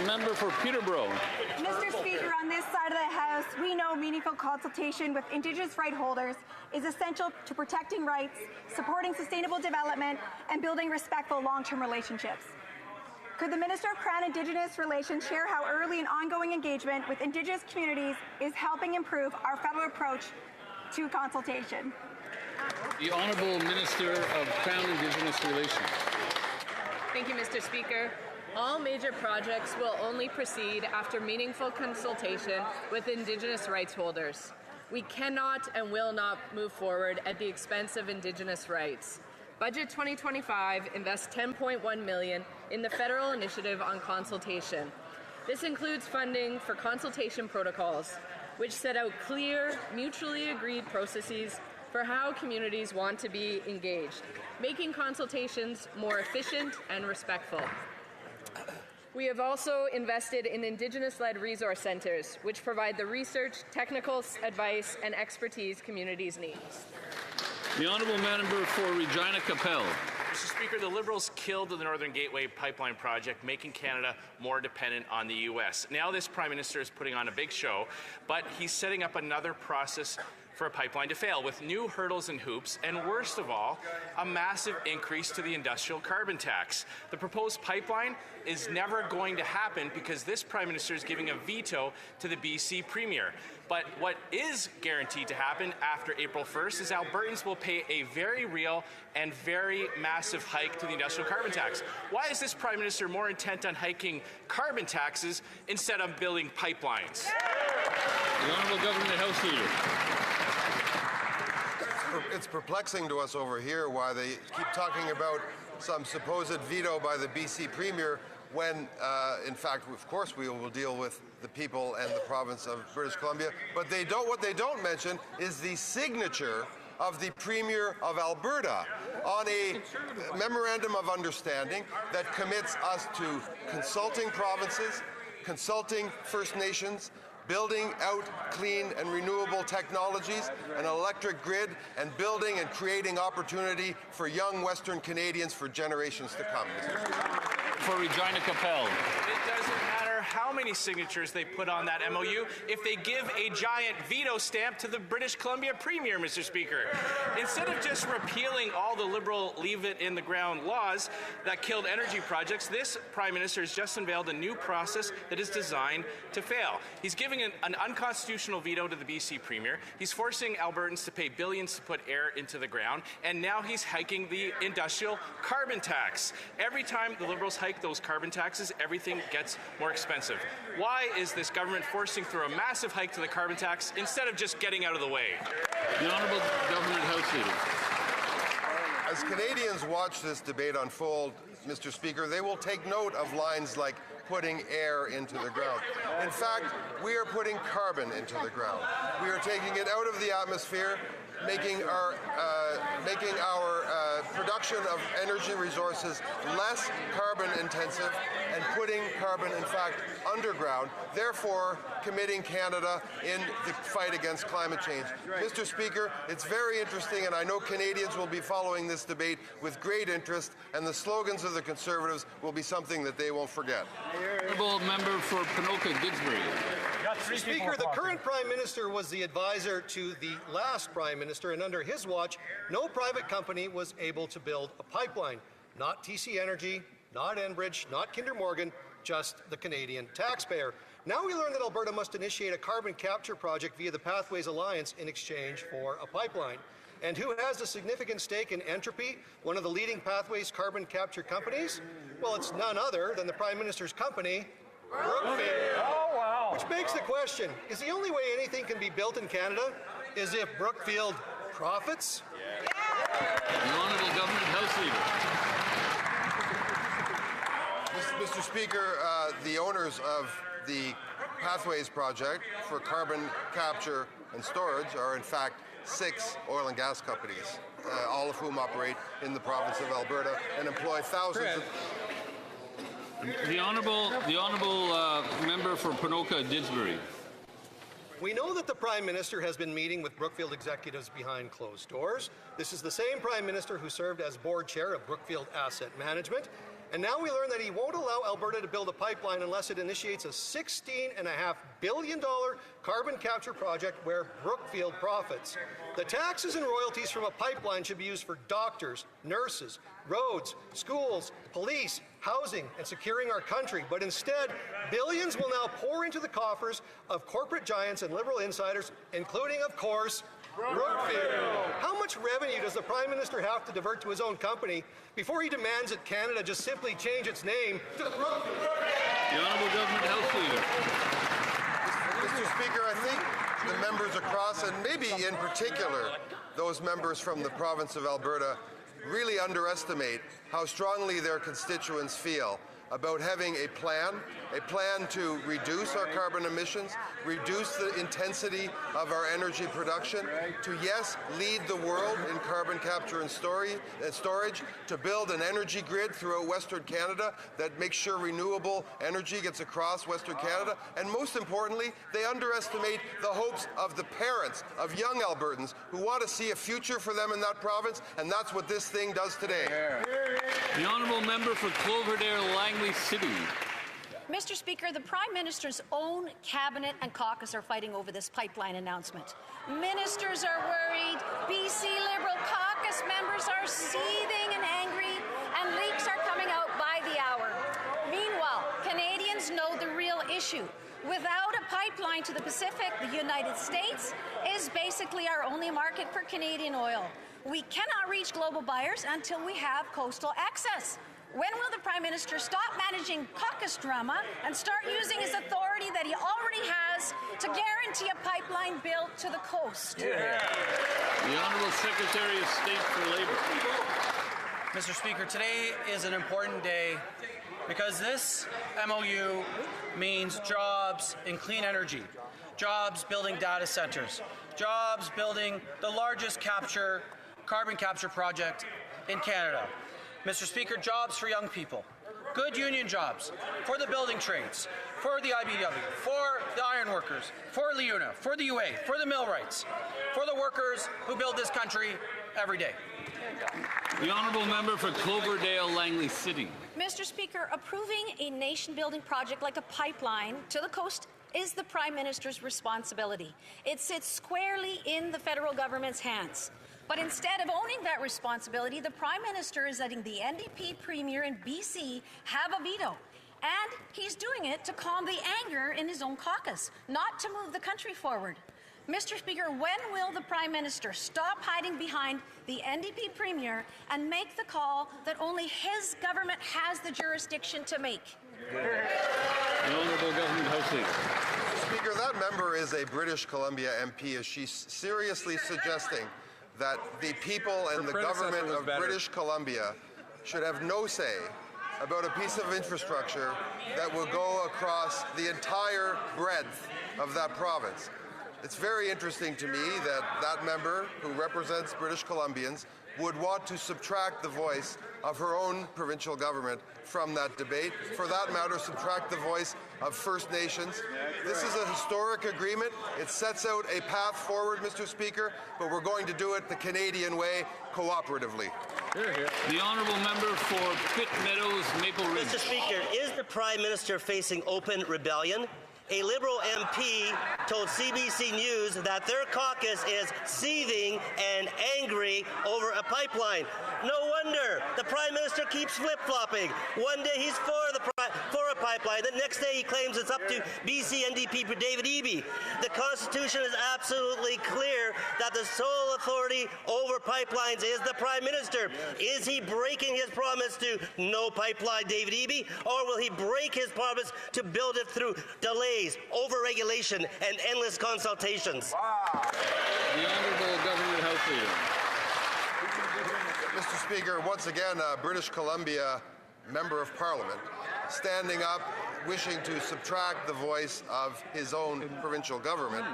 Member for Peterborough. Mr. Speaker, on this side of the House, we know meaningful consultation with Indigenous right holders is essential to protecting rights, supporting sustainable development, and building respectful long-term relationships. Could the Minister of Crown Indigenous Relations share how early and ongoing engagement with Indigenous communities is helping improve our federal approach to consultation? The Honourable Minister of Crown Indigenous Relations. Thank you, Mr. Speaker. All major projects will only proceed after meaningful consultation with Indigenous rights holders. We cannot and will not move forward at the expense of Indigenous rights. Budget 2025 invests $10.1 million in the federal initiative on consultation. This includes funding for consultation protocols, which set out clear, mutually agreed processes for how communities want to be engaged, making consultations more efficient and respectful. We have also invested in Indigenous-led resource centres, which provide the research, technical advice, and expertise communities need. The Honourable Member for Regina Capel. Mr. Speaker, the Liberals killed the Northern Gateway pipeline project, making Canada more dependent on the U.S. Now this Prime Minister is putting on a big show, but he's setting up another process for a pipeline to fail, with new hurdles and hoops, and worst of all, a massive increase to the industrial carbon tax. The proposed pipeline is never going to happen because this Prime Minister is giving a veto to the BC Premier. But what is guaranteed to happen after April 1st is Albertans will pay a very real and very massive hike to the industrial carbon tax. Why is this Prime Minister more intent on hiking carbon taxes instead of building pipelines? The Honourable Government House Leader. It's perplexing to us over here why they keep talking about some supposed veto by the BC Premier when, in fact, of course, we will deal with the people and the province of British Columbia. But what they don't mention is the signature of the Premier of Alberta on a memorandum of understanding that commits us to consulting provinces, consulting First Nations, building out clean and renewable technologies, an electric grid, and building and creating opportunity for young Western Canadians for generations to come. For Regina Capel. It doesn't matter how many signatures they put on that MOU if they give a giant veto stamp to the British Columbia Premier, Mr. Speaker. Instead of just repealing all the Liberal leave-it-in-the-ground laws that killed energy projects, this Prime Minister has just unveiled a new process that is designed to fail. He's giving an unconstitutional veto to the BC Premier. He's forcing Albertans to pay billions to put air into the ground, and now he's hiking the industrial carbon tax. Every time the Liberals hike those carbon taxes, everything gets more expensive. Why is this government forcing through a massive hike to the carbon tax instead of just getting out of the way? The Honourable Government House Leader. As Canadians watch this debate unfold, Mr. Speaker, they will take note of lines like putting air into the ground. In fact, we are putting carbon into the ground. We are taking it out of the atmosphere, making our production of energy resources less carbon intensive and putting carbon, in fact, underground, therefore committing Canada in the fight against climate change. Mr. Speaker, it's very interesting, and I know Canadians will be following this debate with great interest, and the slogans of the Conservatives will be something that they won't forget. Honourable Member for Ponoka-Didsbury. Mr. Speaker, the current Prime Minister was the advisor to the last Prime Minister, and under his watch, no private company was able to build a pipeline. Not TC Energy, not Enbridge, not Kinder Morgan, just the Canadian taxpayer. Now we learn that Alberta must initiate a carbon capture project via the Pathways Alliance in exchange for a pipeline. And who has a significant stake in Entropy, one of the leading Pathways carbon capture companies? Well, it's none other than the Prime Minister's company, Brookfield. Oh, wow. Which begs the question, is the only way anything can be built in Canada is if Brookfield profits? The Honourable Government House Leader. Mr. Speaker, the owners of the Pathways project for carbon capture and storage are in fact 6 oil and gas companies, all of whom operate in the province of Alberta and employ thousands of... The Honourable Member for Ponoka-Didsbury. We know that the Prime Minister has been meeting with Brookfield executives behind closed doors. This is the same Prime Minister who served as board chair of Brookfield Asset Management. And now we learn that he won't allow Alberta to build a pipeline unless it initiates a $16.5 billion carbon capture project where Brookfield profits. The taxes and royalties from a pipeline should be used for doctors, nurses, roads, schools, police, housing, and securing our country. But instead, billions will now pour into the coffers of corporate giants and Liberal insiders, including, of course, Brookfield. How much revenue does the Prime Minister have to divert to his own company before he demands that Canada just simply change its name to Brookfield? The Honourable Government House Leader. Mr. Speaker, I think the members across, and maybe in particular those members from the province of Alberta, really underestimate how strongly their constituents feel about having a plan to reduce our carbon emissions, reduce the intensity of our energy production, to, yes, lead the world in carbon capture and storage, to build an energy grid throughout Western Canada that makes sure renewable energy gets across Western Canada, and most importantly, they underestimate the hopes of the parents of young Albertans who want to see a future for them in that province, and that's what this thing does today. The Honourable Member for Cloverdale-Langley City. Mr. Speaker, the Prime Minister's own cabinet and caucus are fighting over this pipeline announcement. Ministers are worried, BC Liberal caucus members are seething and angry, and leaks are coming out by the hour. Meanwhile, Canadians know the real issue. Without a pipeline to the Pacific, the United States is basically our only market for Canadian oil. We cannot reach global buyers until we have coastal access. When will the Prime Minister stop managing caucus drama and start using his authority that he already has to guarantee a pipeline built to the coast? The Honourable Secretary of State for Labour. Mr. Speaker, today is an important day because this MOU means jobs in clean energy, jobs building data centers, jobs building the largest carbon capture project in Canada. Mr. Speaker, jobs for young people, good union jobs, for the building trades, for the IBW, for the iron workers, for LIUNA, for the UA, for the millwrights, for the workers who build this country every day. The honourable member for Cloverdale Langley City. Mr. Speaker, approving a nation-building project like a pipeline to the coast is the Prime Minister's responsibility. It sits squarely in the federal government's hands. But instead of owning that responsibility, the Prime Minister is letting the NDP Premier in BC have a veto. And he's doing it to calm the anger in his own caucus, not to move the country forward. Mr. Speaker, when will the Prime Minister stop hiding behind the NDP Premier and make the call that only his government has the jurisdiction to make? The Honourable Government House Leader. Speaker, that member is a British Columbia MP. Is she seriously suggesting that the people and the government of British Columbia should have no say about a piece of infrastructure that will go across the entire breadth of that province? It's very interesting to me that that member, who represents British Columbians, would want to subtract the voice of her own provincial government from that debate. For that matter, subtract the voice of First Nations. This is a historic agreement. It sets out a path forward, Mr. Speaker, but we're going to do it the Canadian way, cooperatively. The honourable member for Pitt Meadows, Maple Ridge. Mr. Speaker, is the Prime Minister facing open rebellion? A Liberal MP told CBC News that their caucus is seething and angry over a pipeline. No wonder the Prime Minister keeps flip-flopping. One day he's for a pipeline, the next day he claims it's up to BC NDP for David Eby. The Constitution is absolutely clear that the sole authority over pipelines is the Prime Minister. Is he breaking his promise to no pipeline David Eby, or will he break his promise to build it through delays, over-regulation, and endless consultations? Wow. The Honourable Government House Leader. Mr. Speaker, once again, a British Columbia Member of Parliament standing up, wishing to subtract the voice of his own provincial government,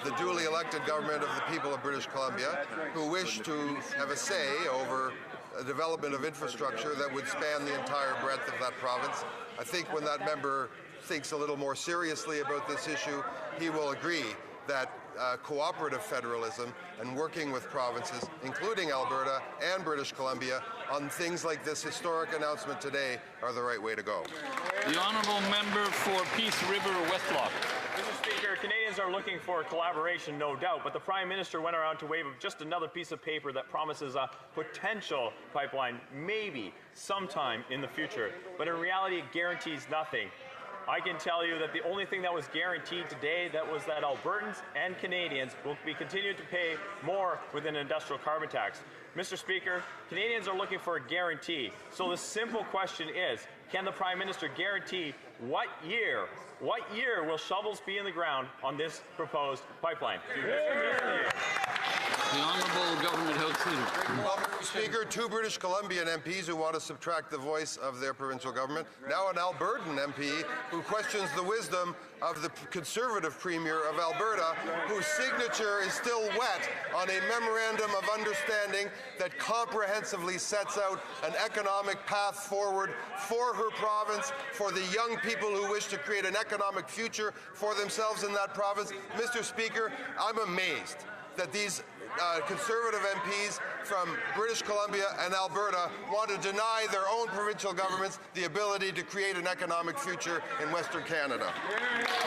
the duly elected government of the people of British Columbia, who wish to have a say over a development of infrastructure that would span the entire breadth of that province. I think when that member thinks a little more seriously about this issue, he will agree that cooperative federalism and working with provinces, including Alberta and British Columbia, on things like this historic announcement today are the right way to go. The honourable member for Peace River, Westlock. Mr. Speaker, Canadians are looking for collaboration, no doubt, but the Prime Minister went around to wave just another piece of paper that promises a potential pipeline, maybe sometime in the future, but in reality it guarantees nothing. I can tell you that the only thing that was guaranteed today was that Albertans and Canadians will be continuing to pay more with an industrial carbon tax. Mr. Speaker, Canadians are looking for a guarantee. So the simple question is, can the Prime Minister guarantee what year will shovels be in the ground on this proposed pipeline? The Honourable Government House Leader. Well, Mr. Speaker, two British Columbian MPs who want to subtract the voice of their provincial government. Now an Albertan MP who questions the wisdom of the Conservative Premier of Alberta, whose signature is still wet on a memorandum of understanding that comprehensively sets out an economic path forward for her province, for the young people who wish to create an economic future for themselves in that province. Mr. Speaker, I'm amazed that these Conservative MPs from British Columbia and Alberta want to deny their own provincial governments the ability to create an economic future in Western Canada.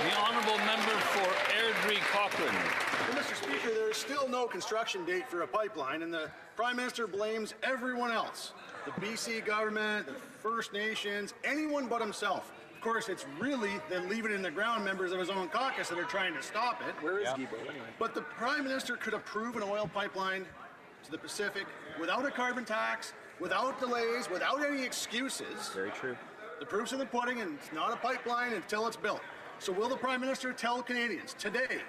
The honourable member for Airdrie Cochrane. Well, Mr. Speaker, there is still no construction date for a pipeline, and the Prime Minister blames everyone else. The BC government, the First Nations, anyone but himself. Of course, it's really the leave it in the ground members of his own caucus that are trying to stop it. Where is Guibo anyway? But the Prime Minister could approve an oil pipeline to the Pacific without a carbon tax, without delays, without any excuses. Very true. The proof's in the pudding, and it's not a pipeline until it's built. So will the Prime Minister tell Canadians today,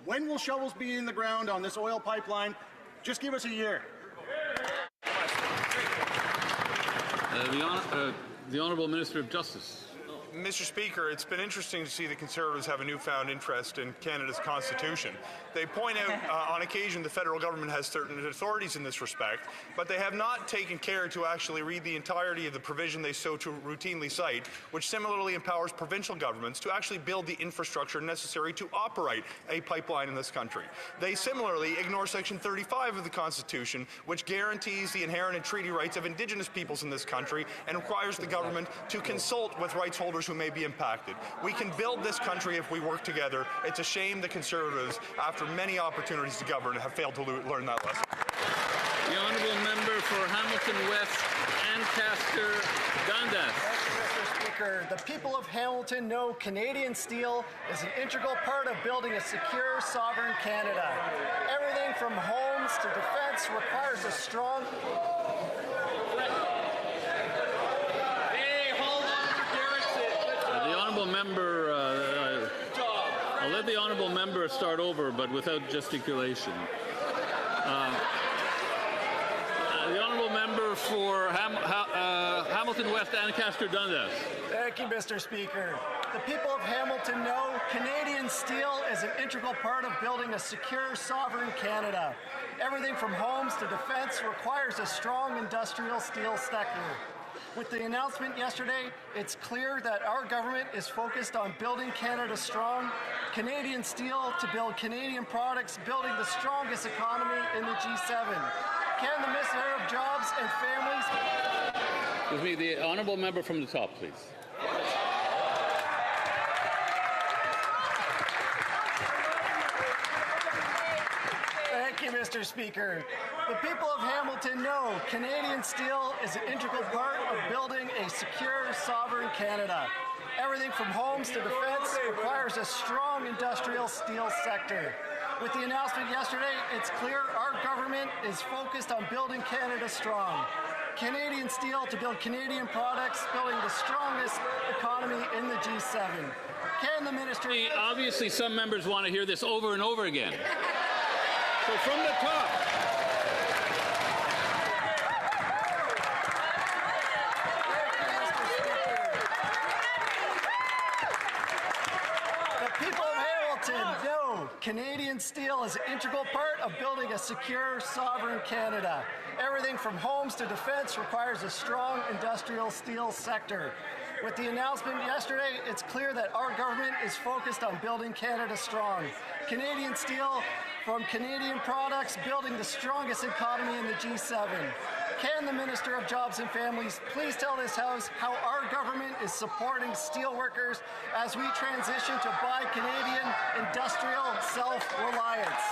when will shovels be in the ground on this oil pipeline? Just give us a year. The Honourable Minister of Justice. Mr. Speaker, it's been interesting to see the Conservatives have a newfound interest in Canada's Constitution. They point out on occasion the federal government has certain authorities in this respect, but they have not taken care to actually read the entirety of the provision they so routinely cite, which similarly empowers provincial governments to actually build the infrastructure necessary to operate a pipeline in this country. They similarly ignore Section 35 of the Constitution, which guarantees the inherent and treaty rights of Indigenous peoples in this country and requires the government to consult with rights holders who may be impacted. We can build this country if we work together. It's a shame the Conservatives, after many opportunities to govern, have failed to learn that lesson. The honourable member for Hamilton West, Ancaster Dundas. Mr. Speaker, the people of Hamilton know Canadian steel is an integral part of building a secure, sovereign Canada. Everything from homes to defence requires a strong... Member, I'll let the honourable member start over, but without gesticulation. The honourable member for Hamilton West, Ancaster Dundas. Thank you, Mr. Speaker. The people of Hamilton know Canadian steel is an integral part of building a secure, sovereign Canada. Everything from homes to defence requires a strong industrial steel sector. With the announcement yesterday, it's clear that our government is focused on building Canada strong, Canadian steel to build Canadian products, building the strongest economy in the G7. Can the Minister of Jobs and Families... Excuse me, the honourable member from the top, please. Thank you, Mr. Speaker. The people of Hamilton know Canadian steel is an integral part of building a secure, sovereign Canada. Everything from homes to defence requires a strong industrial steel sector. With the announcement yesterday, it's clear our government is focused on building Canada strong. Canadian steel to build Canadian products, building the strongest economy in the G7. Can the Minister... Obviously, some members want to hear this over and over again. So from the top. The people of Hamilton know Canadian steel is an integral part of building a secure, sovereign Canada. Everything from homes to defence requires a strong industrial steel sector. With the announcement yesterday, it's clear that our government is focused on building Canada strong. Canadian steel from Canadian products, building the strongest economy in the G7. Can the Minister of Jobs and Families please tell this House how our government is supporting steelworkers as we transition to buy Canadian industrial self-reliance?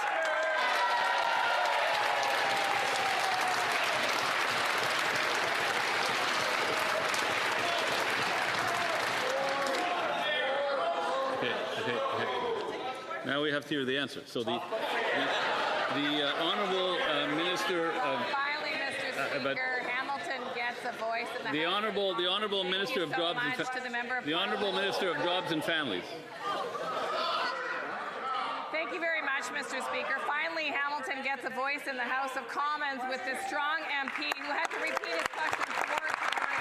Now we have to hear the answer. So the honourable minister of... Finally, Mr. Speaker, Hamilton gets a voice in the honourable minister of Jobs and Jobs and Families. Thank you very much, Mr. Speaker. Finally, Hamilton gets a voice in the House of Commons with this strong MP who had to repeat his question 4 times.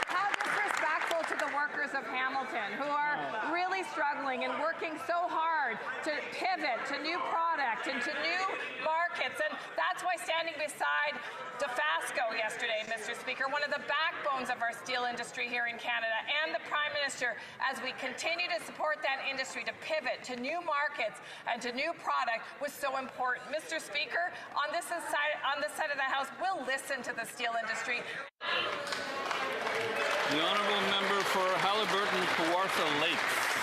How disrespectful to the workers of Hamilton, who are really struggling and working so hard to pivot to new product and to new markets. And that's why standing beside DeFasco yesterday, Mr. Speaker, one of the backbones of our steel industry here in Canada, and the Prime Minister, as we continue to support that industry to pivot to new markets and to new product, was so important. Mr. Speaker, on this side of the House, we'll listen to the steel industry. The honourable member for Haliburton, Kawartha Lakes.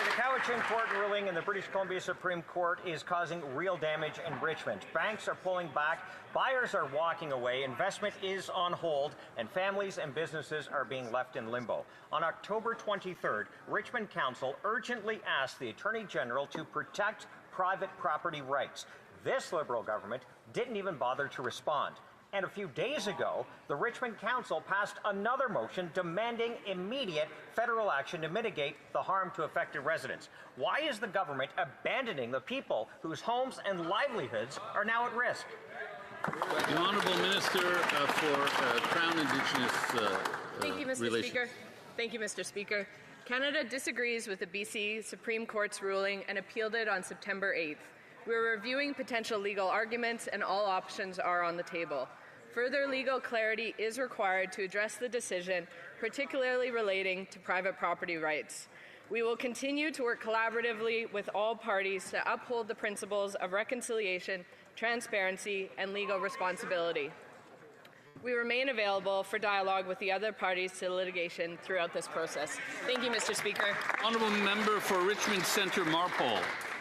The Cowichan Court ruling in the British Columbia Supreme Court is causing real damage in Richmond. Banks are pulling back, buyers are walking away, investment is on hold, and families and businesses are being left in limbo. On October 23rd, Richmond Council urgently asked the Attorney General to protect private property rights. This Liberal government didn't even bother to respond. And a few days ago, the Richmond Council passed another motion demanding immediate federal action to mitigate the harm to affected residents. Why is the government abandoning the people whose homes and livelihoods are now at risk? The Honourable Minister for Crown Indigenous Thank you, Mr. Relations. Speaker. Thank you, Mr. Speaker. Canada disagrees with the BC Supreme Court's ruling and appealed it on September 8th. We're reviewing potential legal arguments and all options are on the table. Further legal clarity is required to address the decision, particularly relating to private property rights. We will continue to work collaboratively with all parties to uphold the principles of reconciliation, transparency, and legal responsibility. We remain available for dialogue with the other parties to litigation throughout this process. Thank you, Mr. Speaker. Honourable Member for Richmond Centre, Marpole.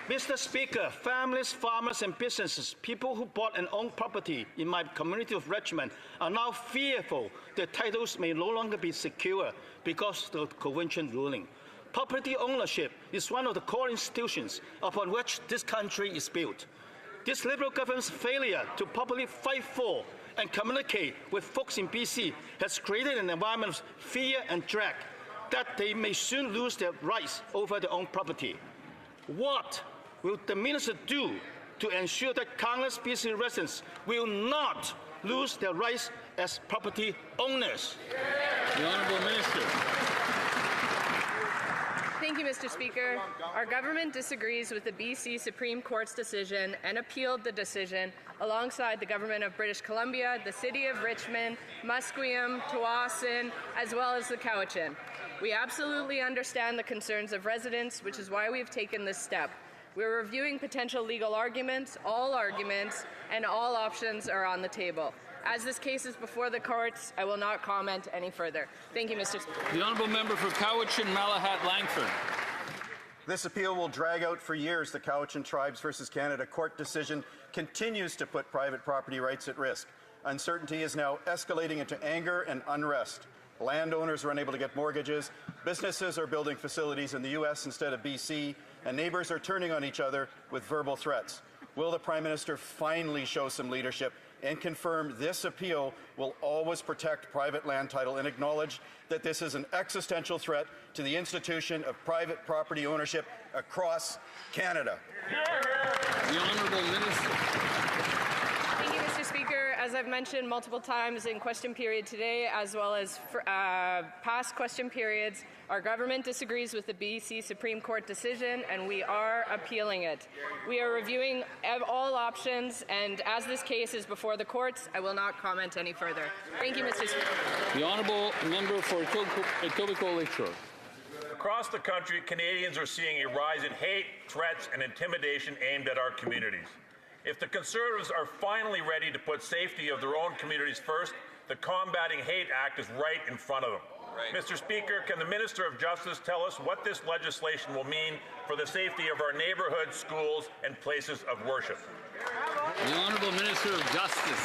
Mr. Speaker, families, farmers and businesses, people who bought and owned property in my community of Richmond are now fearful their titles may no longer be secure because of the convention ruling. Property ownership is one of the core institutions upon which this country is built. This Liberal government's failure to properly fight for and communicate with folks in BC has created an environment of fear and dread that they may soon lose their rights over their own property. What will the minister do to ensure that countless BC residents will not lose their rights as property owners? The Honourable Minister. Thank you, Mr. Speaker. Our government disagrees with the BC Supreme Court's decision and appealed the decision alongside the Government of British Columbia, the City of Richmond, Musqueam, Tawasin, as well as the Cowichan. We absolutely understand the concerns of residents, which is why we've taken this step. We're reviewing potential legal arguments, and all options are on the table. As this case is before the courts, I will not comment any further. Thank you, Mr. Speaker. The Honourable Member for Cowichan, Malahat, Langford. This appeal will drag out for years. The Cowichan Tribes versus Canada court decision continues to put private property rights at risk. Uncertainty is now escalating into anger and unrest. Landowners are unable to get mortgages, businesses are building facilities in the U.S. instead of BC, and neighbours are turning on each other with verbal threats. Will the Prime Minister finally show some leadership and confirm this appeal will always protect private land title and acknowledge that this is an existential threat to the institution of private property ownership across Canada? The Honourable Minister. Thank you, Mr. Speaker. As I've mentioned multiple times in question period today, as well as past question periods, our government disagrees with the BC Supreme Court decision, and we are appealing it. We are reviewing all options, and as this case is before the courts, I will not comment any further. Thank you, Mr. Speaker. The Honourable Member for Etobicoke Lakeshore. Across the country, Canadians are seeing a rise in hate, threats, and intimidation aimed at our communities. If the Conservatives are finally ready to put safety of their own communities first, the Combating Hate Act is right in front of them. Mr. Speaker, can the Minister of Justice tell us what this legislation will mean for the safety of our neighbourhoods, schools, and places of worship? The Honourable Minister of Justice.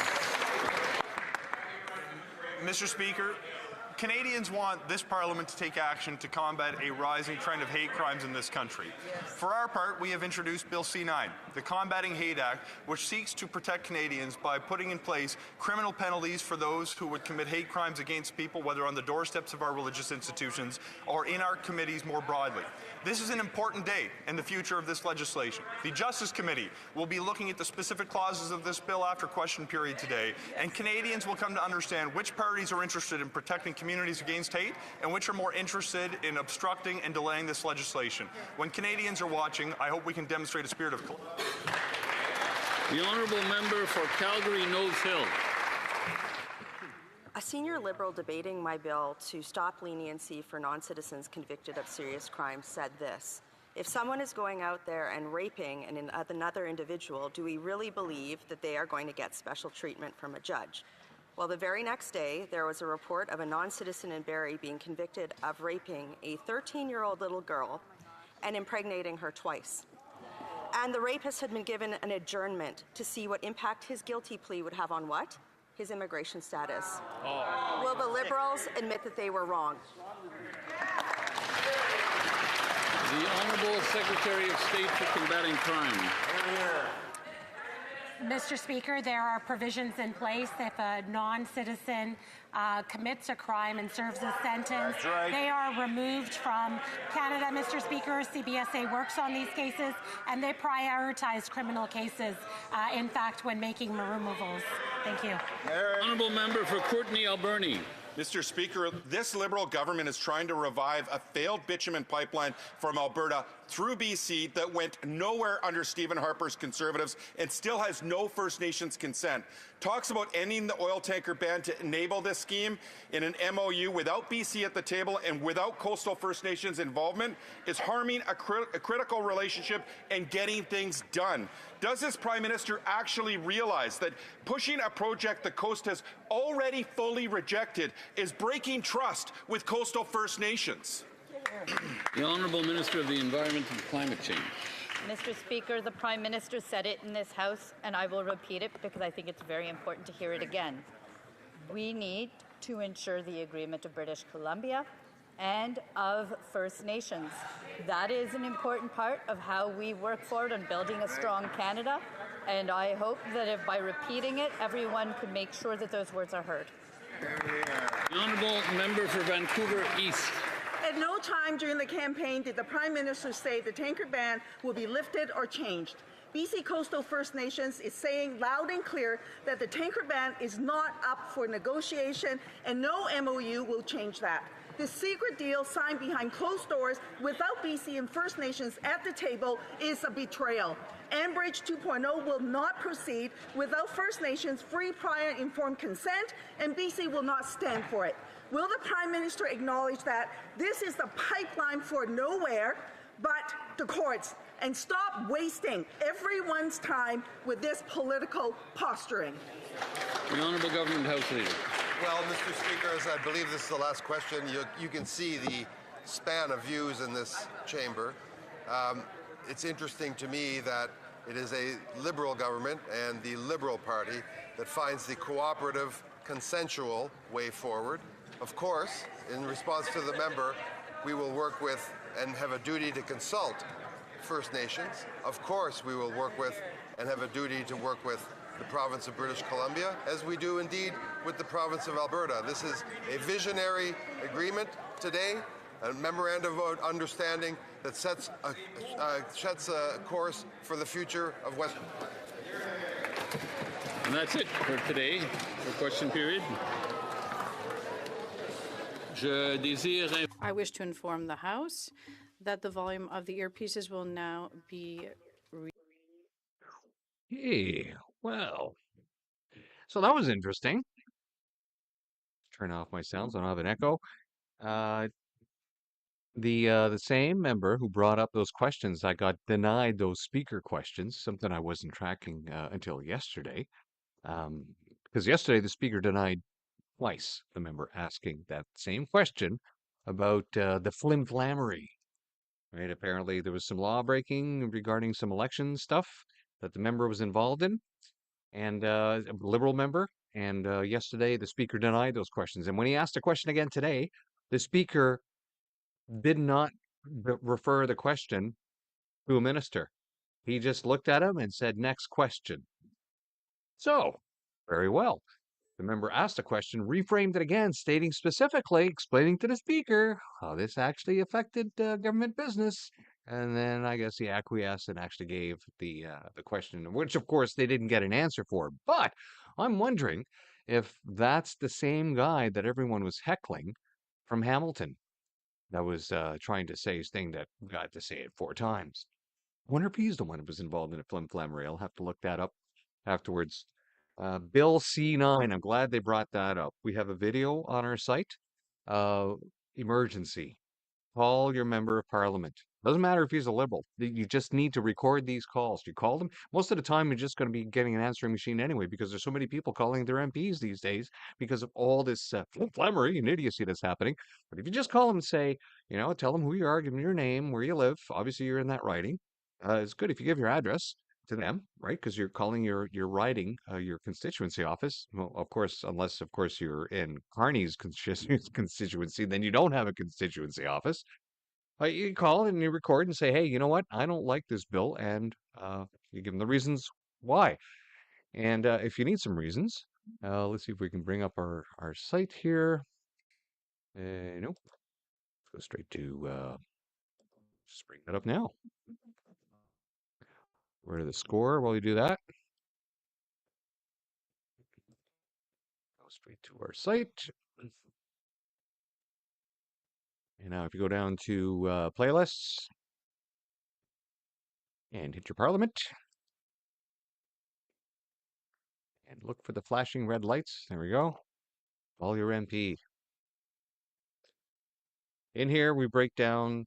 Mr. Speaker, Canadians want this Parliament to take action to combat a rising trend of hate crimes in this country. For our part, we have introduced Bill C-9, the Combating Hate Act, which seeks to protect Canadians by putting in place criminal penalties for those who would commit hate crimes against people, whether on the doorsteps of our religious institutions or in our committees more broadly. This is an important day in the future of this legislation. The Justice Committee will be looking at the specific clauses of this bill after question period today, and Canadians will come to understand which parties are interested in protecting communities against hate and which are more interested in obstructing and delaying this legislation. When Canadians are watching, I hope we can demonstrate a spirit of The Honourable Member for Calgary Nose Hill. A senior Liberal debating my bill to stop leniency for non-citizens convicted of serious crimes said this: if someone is going out there and raping another individual, do we really believe that they are going to get special treatment from a judge? Well, the very next day, there was a report of a non-citizen in Barrie being convicted of raping a 13-year-old little girl and impregnating her twice. And the rapist had been given an adjournment to see what impact his guilty plea would have on what? His immigration status. Will the Liberals admit that they were wrong? The Honourable Secretary of State for Combating Crime. Mr. Speaker, there are provisions in place if a non-citizen commits a crime and serves a sentence. They are removed from Canada, Mr. Speaker. CBSA works on these cases, and they prioritize criminal cases, in fact, when making removals. Thank you. Honourable member for Courtenay Alberni. Mr. Speaker, this Liberal government is trying to revive a failed bitumen pipeline from Alberta through BC that went nowhere under Stephen Harper's Conservatives and still has no First Nations consent. Talks about ending the oil tanker ban to enable this scheme in an MOU without BC at the table and without coastal First Nations involvement is harming a critical relationship and getting things done. Does this Prime Minister actually realize that pushing a project the coast has already fully rejected is breaking trust with coastal First Nations? The Honourable Minister of the Environment and Climate Change. Mr. Speaker, the Prime Minister said it in this House, and I will repeat it because I think it's very important to hear it again. We need to ensure the agreement of British Columbia and of First Nations. That is an important part of how we work forward on building a strong Canada, and I hope that if by repeating it, everyone can make sure that those words are heard. The Honourable Member for Vancouver East. At no time during the campaign did the Prime Minister say the tanker ban will be lifted or changed. BC Coastal First Nations is saying loud and clear that the tanker ban is not up for negotiation and no MOU will change that. This secret deal signed behind closed doors without BC and First Nations at the table is a betrayal. Enbridge 2.0 will not proceed without First Nations free, prior, informed consent, and BC will not stand for it. Will the Prime Minister acknowledge that this is the pipeline for nowhere but the courts, and stop wasting everyone's time with this political posturing? The Honourable Government House Leader. Well, Mr. Speaker, as I believe this is the last question, you can see the span of views in this chamber. It's interesting to me that it is a Liberal government and the Liberal Party that finds the cooperative, consensual way forward. Of course, in response to the member, we will work with and have a duty to consult First Nations. Of course, we will work with and have a duty to work with the province of British Columbia, as we do indeed with the province of Alberta. This is a visionary agreement today, a memorandum of understanding that sets a course for the future of West. And that's it for today, for question period. I wish to inform the House that the volume of the earpieces will now be... Hey, well, so that was interesting. Turn off my sound so I don't have an echo. The same member who brought up those questions, I got denied those speaker questions, something I wasn't tracking until yesterday. Because yesterday the speaker denied twice the member asking that same question about the flimflammery. Right? Apparently there was some law breaking regarding some election stuff that the member was involved in, and a Liberal member. And yesterday the speaker denied those questions. And when he asked a question again today, the speaker did not refer the question to a minister. He just looked at him and said, "Next question." So, very well. The member asked a question, reframed it again, stating specifically, explaining to the speaker how this actually affected government business. And then I guess he acquiesced and actually gave the question, which of course they didn't get an answer for. But I'm wondering if that's the same guy that everyone was heckling from Hamilton that was trying to say his thing that got to say it 4 times. I wonder if he's the one who was involved in a flimflammery. I'll have to look that up afterwards. Bill C9, I'm glad they brought that up. We have a video on our site. Emergency. Call your member of parliament. Doesn't matter if he's a Liberal. You just need to record these calls. You call them. Most of the time, you're just going to be getting an answering machine anyway, because there's so many people calling their MPs these days because of all this flimflammery and idiocy that's happening. But if you just call them and say, tell them who you are, give them your name, where you live. Obviously, you're in that riding. It's good if you give your address to them, right? Because you're calling your riding, your constituency office. Well, of course, unless, of course, you're in Carney's constituency, then you don't have a constituency office. You call and you record and say, "Hey, you know what? I don't like this bill," and you give them the reasons why. And if you need some reasons, let's see if we can bring up our site here. Nope. Let's go straight to, just bring that up now. Where to the score while you do that? Go straight to our site. And now if you go down to playlists and hit your parliament and look for the flashing red lights. There we go. All your MP. In here, we break down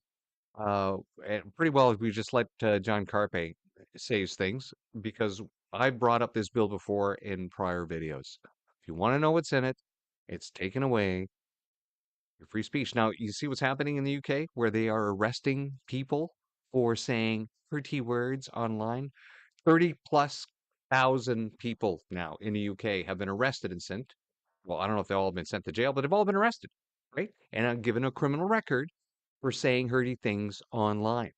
and pretty well. We just let John Carpe say his things because I brought up this bill before in prior videos. If you want to know what's in it, it's taken away your free speech. Now, you see what's happening in the UK where they are arresting people for saying pretty words online. 30 plus thousand people now in the UK have been arrested and sent. Well, I don't know if they've all been sent to jail, but they've all been arrested, right? And given a criminal record for saying hurty things online.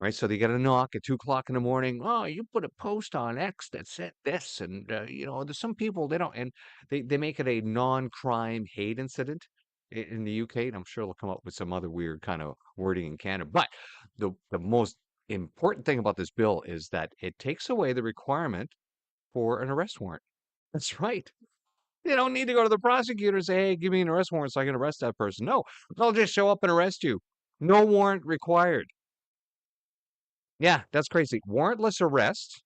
Right, so they get a knock at 2 o'clock in the morning. Oh, you put a post on X that said this, and there's some people they don't, and they make it a non-crime hate incident in the UK, and I'm sure they'll come up with some other weird kind of wording in Canada. But the most important thing about this bill is that it takes away the requirement for an arrest warrant. That's right. You don't need to go to the prosecutor and say, "Hey, give me an arrest warrant so I can arrest that person." No, they'll just show up and arrest you. No warrant required. Yeah, that's crazy. Warrantless arrest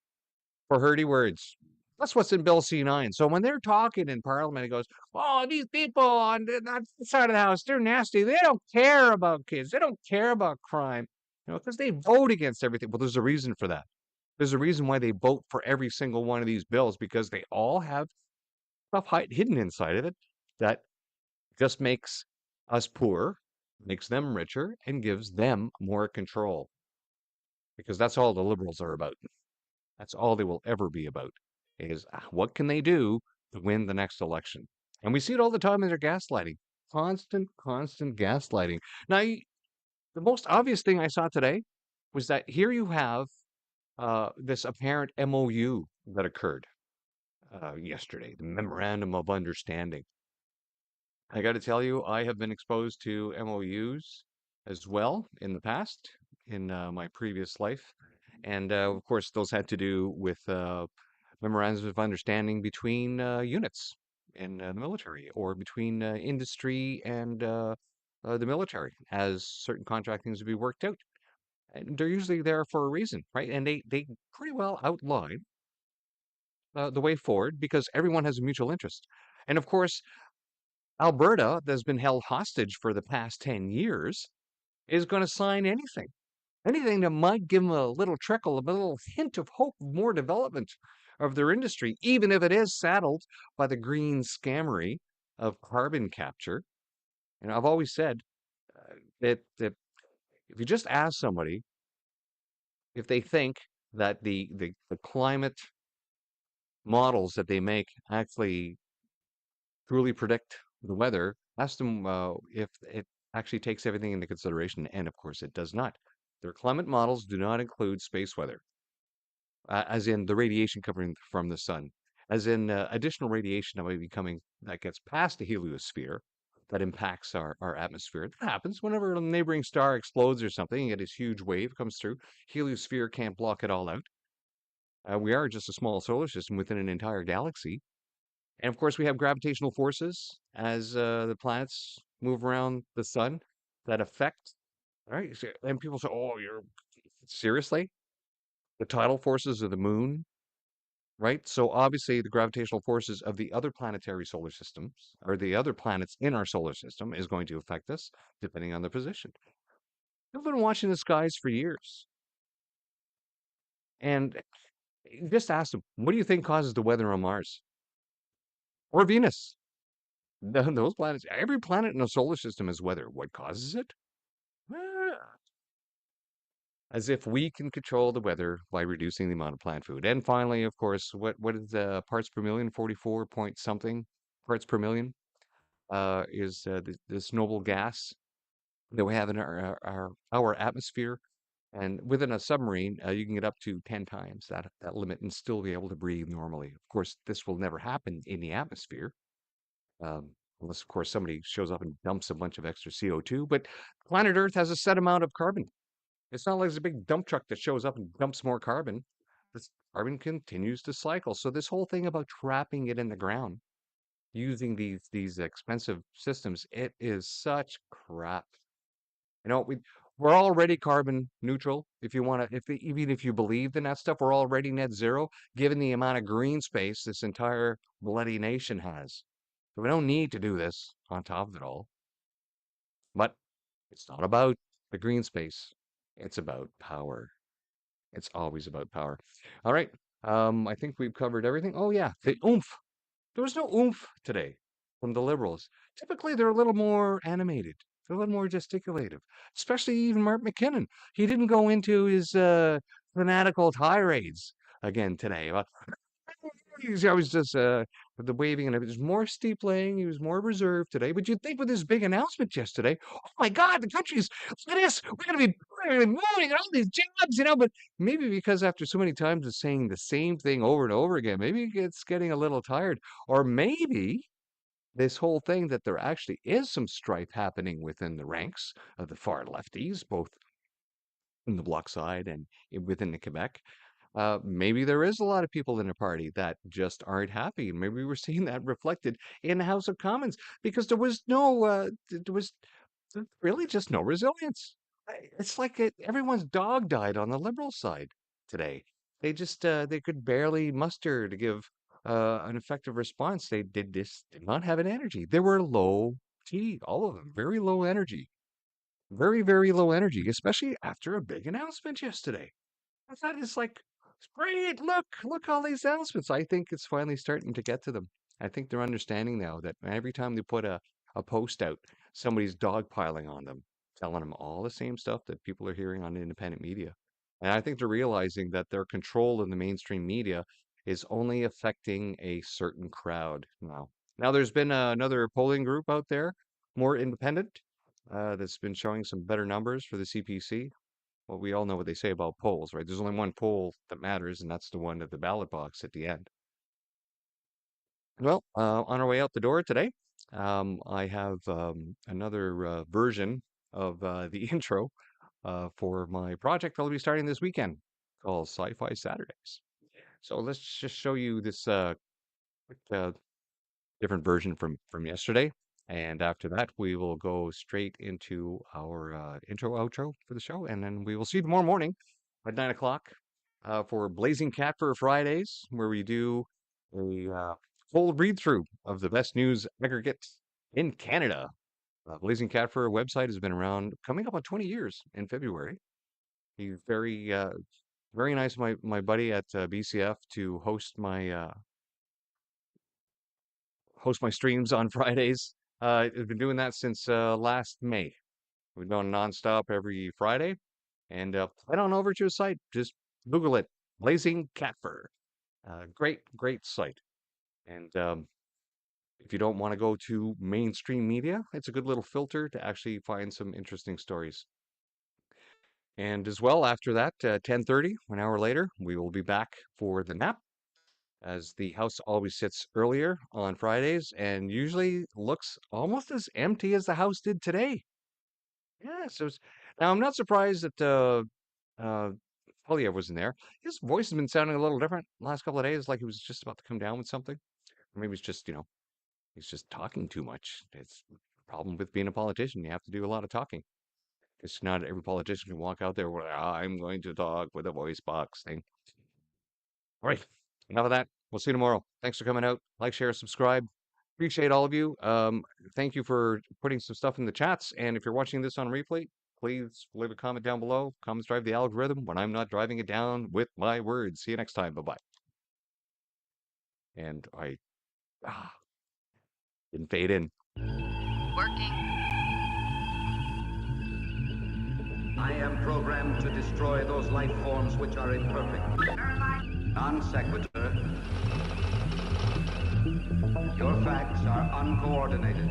for hurty words. That's what's in Bill C9. So when they're talking in Parliament, it goes, "Oh, these people on that side of the house, they're nasty. They don't care about kids. They don't care about crime, because they vote against everything." Well, there's a reason for that. There's a reason why they vote for every single one of these bills because they all have stuff hidden inside of it that just makes us poor, makes them richer, and gives them more control. Because that's all the liberals are about. That's all they will ever be about is what can they do to win the next election? And we see it all the time in their gaslighting. Constant gaslighting. Now, the most obvious thing I saw today was that here you have this apparent MOU that occurred yesterday, the Memorandum of Understanding. I got to tell you, I have been exposed to MOUs as well in the past, in my previous life. And of course, those had to do with memorandums of understanding between units in the military or between industry and the military as certain contractings would be worked out. And they're usually there for a reason, right? And they pretty well outline the way forward because everyone has a mutual interest. And of course, Alberta, that's been held hostage for the past 10 years, is going to sign anything. Anything that might give them a little trickle, a little hint of hope, more development of their industry, even if it is saddled by the green scammery of carbon capture. And I've always said that if you just ask somebody if they think that the climate models that they make actually truly predict the weather, ask them if it actually takes everything into consideration. And of course, it does not. Their climate models do not include space weather, as in the radiation coming from the sun, as in additional radiation that might be coming that gets past the heliosphere that impacts our atmosphere. It happens whenever a neighboring star explodes or something, you get this huge wave comes through. Heliosphere can't block it all out. We are just a small solar system within an entire galaxy. And of course, we have gravitational forces as the planets move around the sun that affect, right? And people say, "Oh, you're seriously?" The tidal forces of the moon, right? So obviously, the gravitational forces of the other planetary solar systems or the other planets in our solar system is going to affect us depending on their position. I've been watching the skies for years. And just ask them, what do you think causes the weather on Mars or Venus? Those planets, every planet in the solar system has weather. What causes it? As if we can control the weather by reducing the amount of plant food. And finally, of course, what is the parts per million? 44 point something parts per million is this noble gas that we have in our atmosphere. And within a submarine, you can get up to 10 times that limit and still be able to breathe normally. Of course, this will never happen in the atmosphere, um, unless, of course, somebody shows up and dumps a bunch of extra CO2. But planet Earth has a set amount of carbon. It's not like there's a big dump truck that shows up and dumps more carbon. This carbon continues to cycle. So this whole thing about trapping it in the ground, using these expensive systems, it is such crap. You know, we're already carbon neutral. If you want to, even if you believe in that stuff, we're already net zero, given the amount of green space this entire bloody nation has. So we don't need to do this on top of it all. But it's not about the green space. It's about power. It's always about power. All right. I think we've covered everything. Oh yeah, the oomph. There was no oomph today from the Liberals. Typically, they're a little more animated. They're a little more gesticulative, especially even Mark MacKinnon. He didn't go into his fanatical tirades again today. I was just with the waving, and it was more steep laying. He was more reserved today. But you'd think with his big announcement yesterday, oh my God, the country's look at this. We're going to be moving and all these jobs, you know. But maybe because after so many times of saying the same thing over and over again, maybe it's getting a little tired. Or maybe this whole thing that there actually is some strife happening within the ranks of the far lefties, both in the Bloc side and within the Quebec. Maybe there is a lot of people in the party that just aren't happy. And maybe we're seeing that reflected in the House of Commons because there was really just no resilience. It's like everyone's dog died on the Liberal side today. They just they could barely muster to give an effective response. They did not have an energy. They were low T, all of them, very low energy, very, very low energy, especially after a big announcement yesterday. I thought it's like, great, look all these announcements. I think it's finally starting to get to them. I think they're understanding now that every time they put a post out, somebody's dogpiling on them, telling them all the same stuff that people are hearing on independent media. And I think they're realizing that their control in the mainstream media is only affecting a certain crowd now. Now, there's been another polling group out there, more independent, that's been showing some better numbers for the CPC. Well, we all know what they say about polls, right? There's only one poll that matters, and that's the one at the ballot box at the end. Well, on our way out the door today, I have another version of the intro for my project I'll be starting this weekend called Sci-Fi Saturdays. So let's just show you this quick, different version from yesterday. And after that, we will go straight into our intro outro for the show. And then we will see you tomorrow morning at 9 o'clock for Blazing Cat for Fridays, where we do a full read through of the best news aggregate in Canada. Blazing Cat for website has been around coming up on 20 years in February. He's very, very nice, my buddy at BCF, to host my streams on Fridays. I've been doing that since last May. We've gone nonstop every Friday. And head on over to his site. Just Google it. Blazing Cat Fur. Great site. And if you don't want to go to mainstream media, it's a good little filter to actually find some interesting stories. And as well, after that, 10:30, an hour later, we will be back for the nap, as the house always sits earlier on Fridays and usually looks almost as empty as the house did today. Yeah, so now I'm not surprised that Polyev wasn't there. His voice has been sounding a little different the last couple of days, like he was just about to come down with something. Or maybe it's just, he's just talking too much. It's the problem with being a politician. You have to do a lot of talking. It's not every politician can walk out there with, I'm going to talk with a voice box thing. All right, enough of that. We'll see you tomorrow. Thanks for coming out. Like, share, subscribe. Appreciate all of you. Thank you for putting some stuff in the chats. And if you're watching this on replay, please leave a comment down below. Comments drive the algorithm when I'm not driving it down with my words. See you next time. Bye-bye. And I didn't fade in. Working. I am programmed to destroy those life forms which are imperfect. Non sequitur. Your facts are uncoordinated.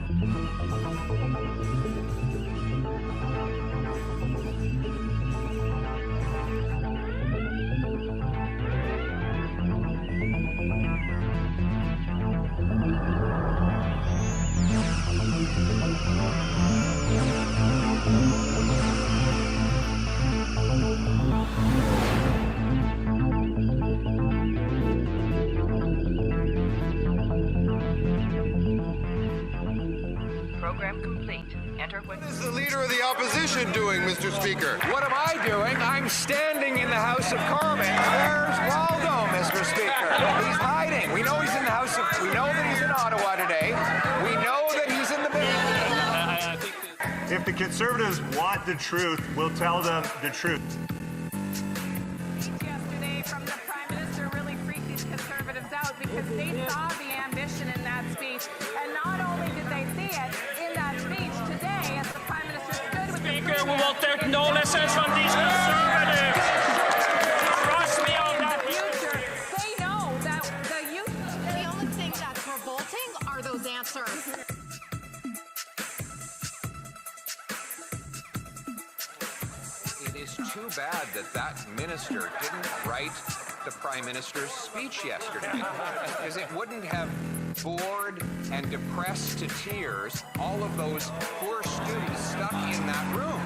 complete. Enter What is the Leader of the Opposition doing, Mr. Speaker? What am I doing? I'm standing in the House of Commons. Where's Waldo, Mr. Speaker? He's hiding. We know he's in the House of... We know that he's in Ottawa today. We know that he's in the... If the Conservatives want the truth, we'll tell them the truth. Yesterday from the Prime Minister really freaked these Conservatives out because they saw the ambition in that speech. And not only did they see it in that speech today, as the Prime Minister stood with the Speaker, we will take no lessons from these Conservatives. Trust me on that. They know that the youth... The only thing that's revolting are those answers. It is too bad that that minister didn't write the Prime Minister's speech yesterday, because it wouldn't have bored and depressed to tears all of those poor students stuck in that room.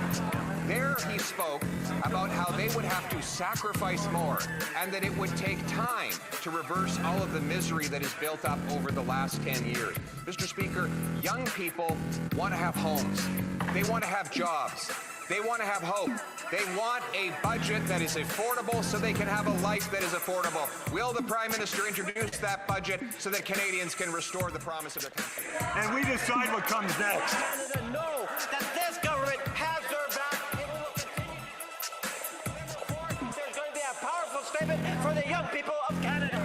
There he spoke about how they would have to sacrifice more and that it would take time to reverse all of the misery that has built up over the last 10 years. Mr. Speaker, young people want to have homes. They want to have jobs. They want to have hope. They want a budget that is affordable so they can have a life that is affordable. Will the Prime Minister introduce that budget so that Canadians can restore the promise of their country? And we decide what comes next. Canada know that this government has their back. It will continue. There's going to be a powerful statement for the young people of Canada.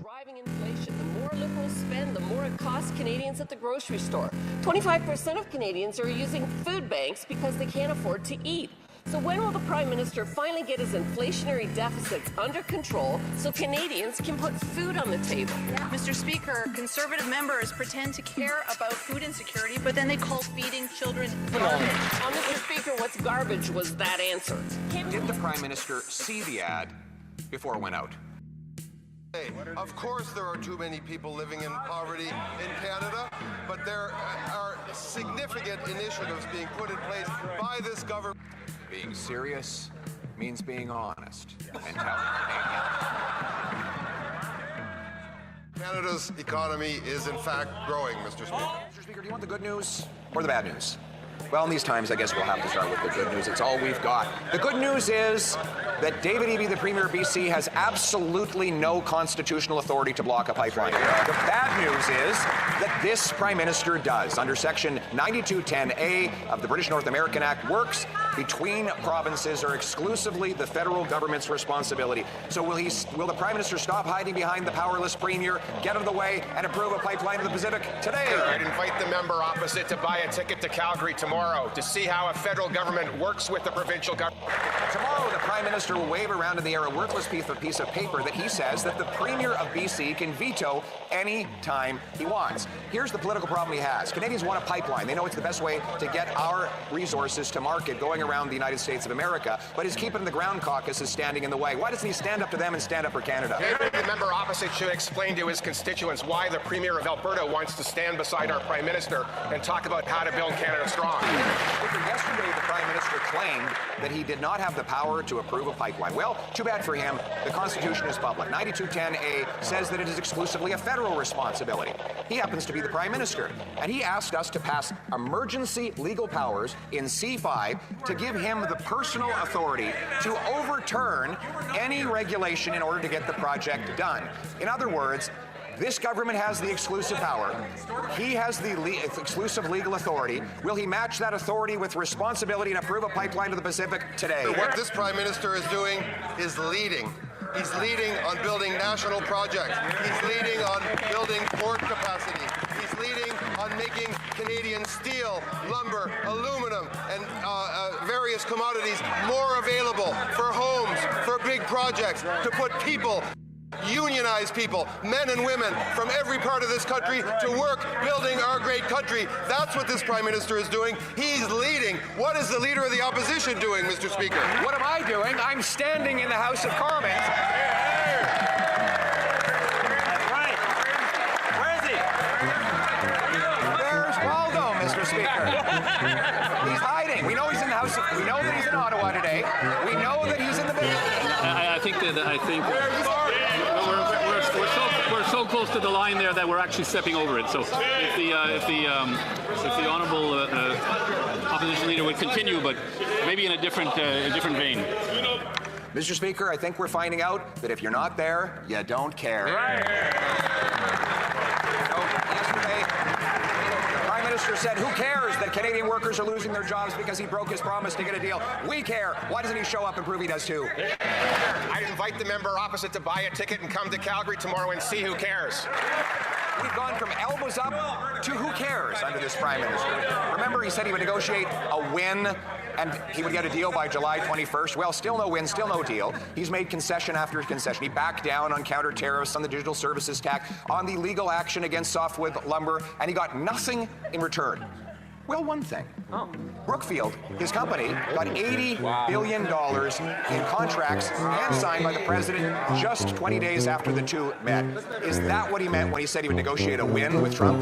Driving inflation. The more Liberals spend, the more it costs Canadians at the grocery store. 25% of Canadians are using food banks because they can't afford to eat. So when will the Prime Minister finally get his inflationary deficits under control so Canadians can put food on the table? Mr. Speaker, Conservative members pretend to care about food insecurity, but then they call feeding children garbage. Mr. Speaker, what's garbage was that answer? Did the Prime Minister see the ad before it went out? Of course there are too many people living in poverty in Canada, but there are significant initiatives being put in place by this government. Being serious means being honest and telling Canadians. Canada's economy is in fact growing, Mr. Speaker. Mr. Speaker, do you want the good news or the bad news? Well, in these times, I guess we'll have to start with the good news. It's all we've got. The good news is that David Eby, the Premier of BC, has absolutely no constitutional authority to block a pipeline. The bad news is that this Prime Minister does. Under Section 9210A of the British North American Act, works between provinces are exclusively the federal government's responsibility. So will the Prime Minister stop hiding behind the powerless Premier, get out of the way, and approve a pipeline to the Pacific today? I'd invite the member opposite to buy a ticket to Calgary tomorrow to see how a federal government works with the provincial government. Tomorrow, the Prime Minister will wave around in the air a worthless piece of paper that he says that the Premier of BC can veto any time he wants. Here's the political problem he has. Canadians want a pipeline. They know it's the best way to get our resources to market going around the United States of America, but his Keep It in the Ground caucus is standing in the way. Why doesn't he stand up to them and stand up for Canada? Maybe the member opposite should explain to his constituents why the Premier of Alberta wants to stand beside our Prime Minister and talk about how to build Canada strong. Yesterday, the Prime Minister claimed that he did not have the power to approve a pipeline. Well, too bad for him. The Constitution is public. 9210A says that it is exclusively a federal responsibility. He happens to be the Prime Minister, and he asked us to pass emergency legal powers in C5 to give him the personal authority to overturn any regulation in order to get the project done. In other words, this government has the exclusive power. He has the exclusive legal authority. Will he match that authority with responsibility and approve a pipeline to the Pacific today? What this Prime Minister is doing is leading. He's leading on building national projects. He's leading on building port capacity. He's leading on making Canadian steel, lumber, aluminum, and various commodities more available for homes, for big projects, to put people, unionize people, men and women from every part of this country to work building our great country. That's what this Prime Minister is doing. He's leading. What is the Leader of the Opposition doing, Mr. Speaker? What am I doing? I'm standing in the House of Commons. Right. Where is he? There's Waldo, Mr. Speaker. He's hiding. We know he's in the House. We know that he's in Ottawa today. We know that he's in the building. I think we're so close to the line there that we're actually stepping over it. So if the honourable opposition leader would continue, but maybe in a different vein. Mr. Speaker, I think we're finding out that if you're not there, you don't care. Yesterday, the Prime Minister said, who cares that Canadian workers are losing their jobs because he broke his promise to get a deal? We care. Why doesn't he show up and prove he does too? I'd invite the member opposite to buy a ticket and come to Calgary tomorrow and see who cares. We've gone from elbows up to who cares under this Prime Minister. Remember, he said he would negotiate a win and he would get a deal by July 21st. Well, still no win, still no deal. He's made concession after concession. He backed down on counter tariffs, on the digital services tax, on the legal action against softwood lumber, and he got nothing in return. Well, one thing. Brookfield, his company, got $80 billion in contracts and signed by the president just 20 days after the two met. Is that what he meant when he said he would negotiate a win with Trump?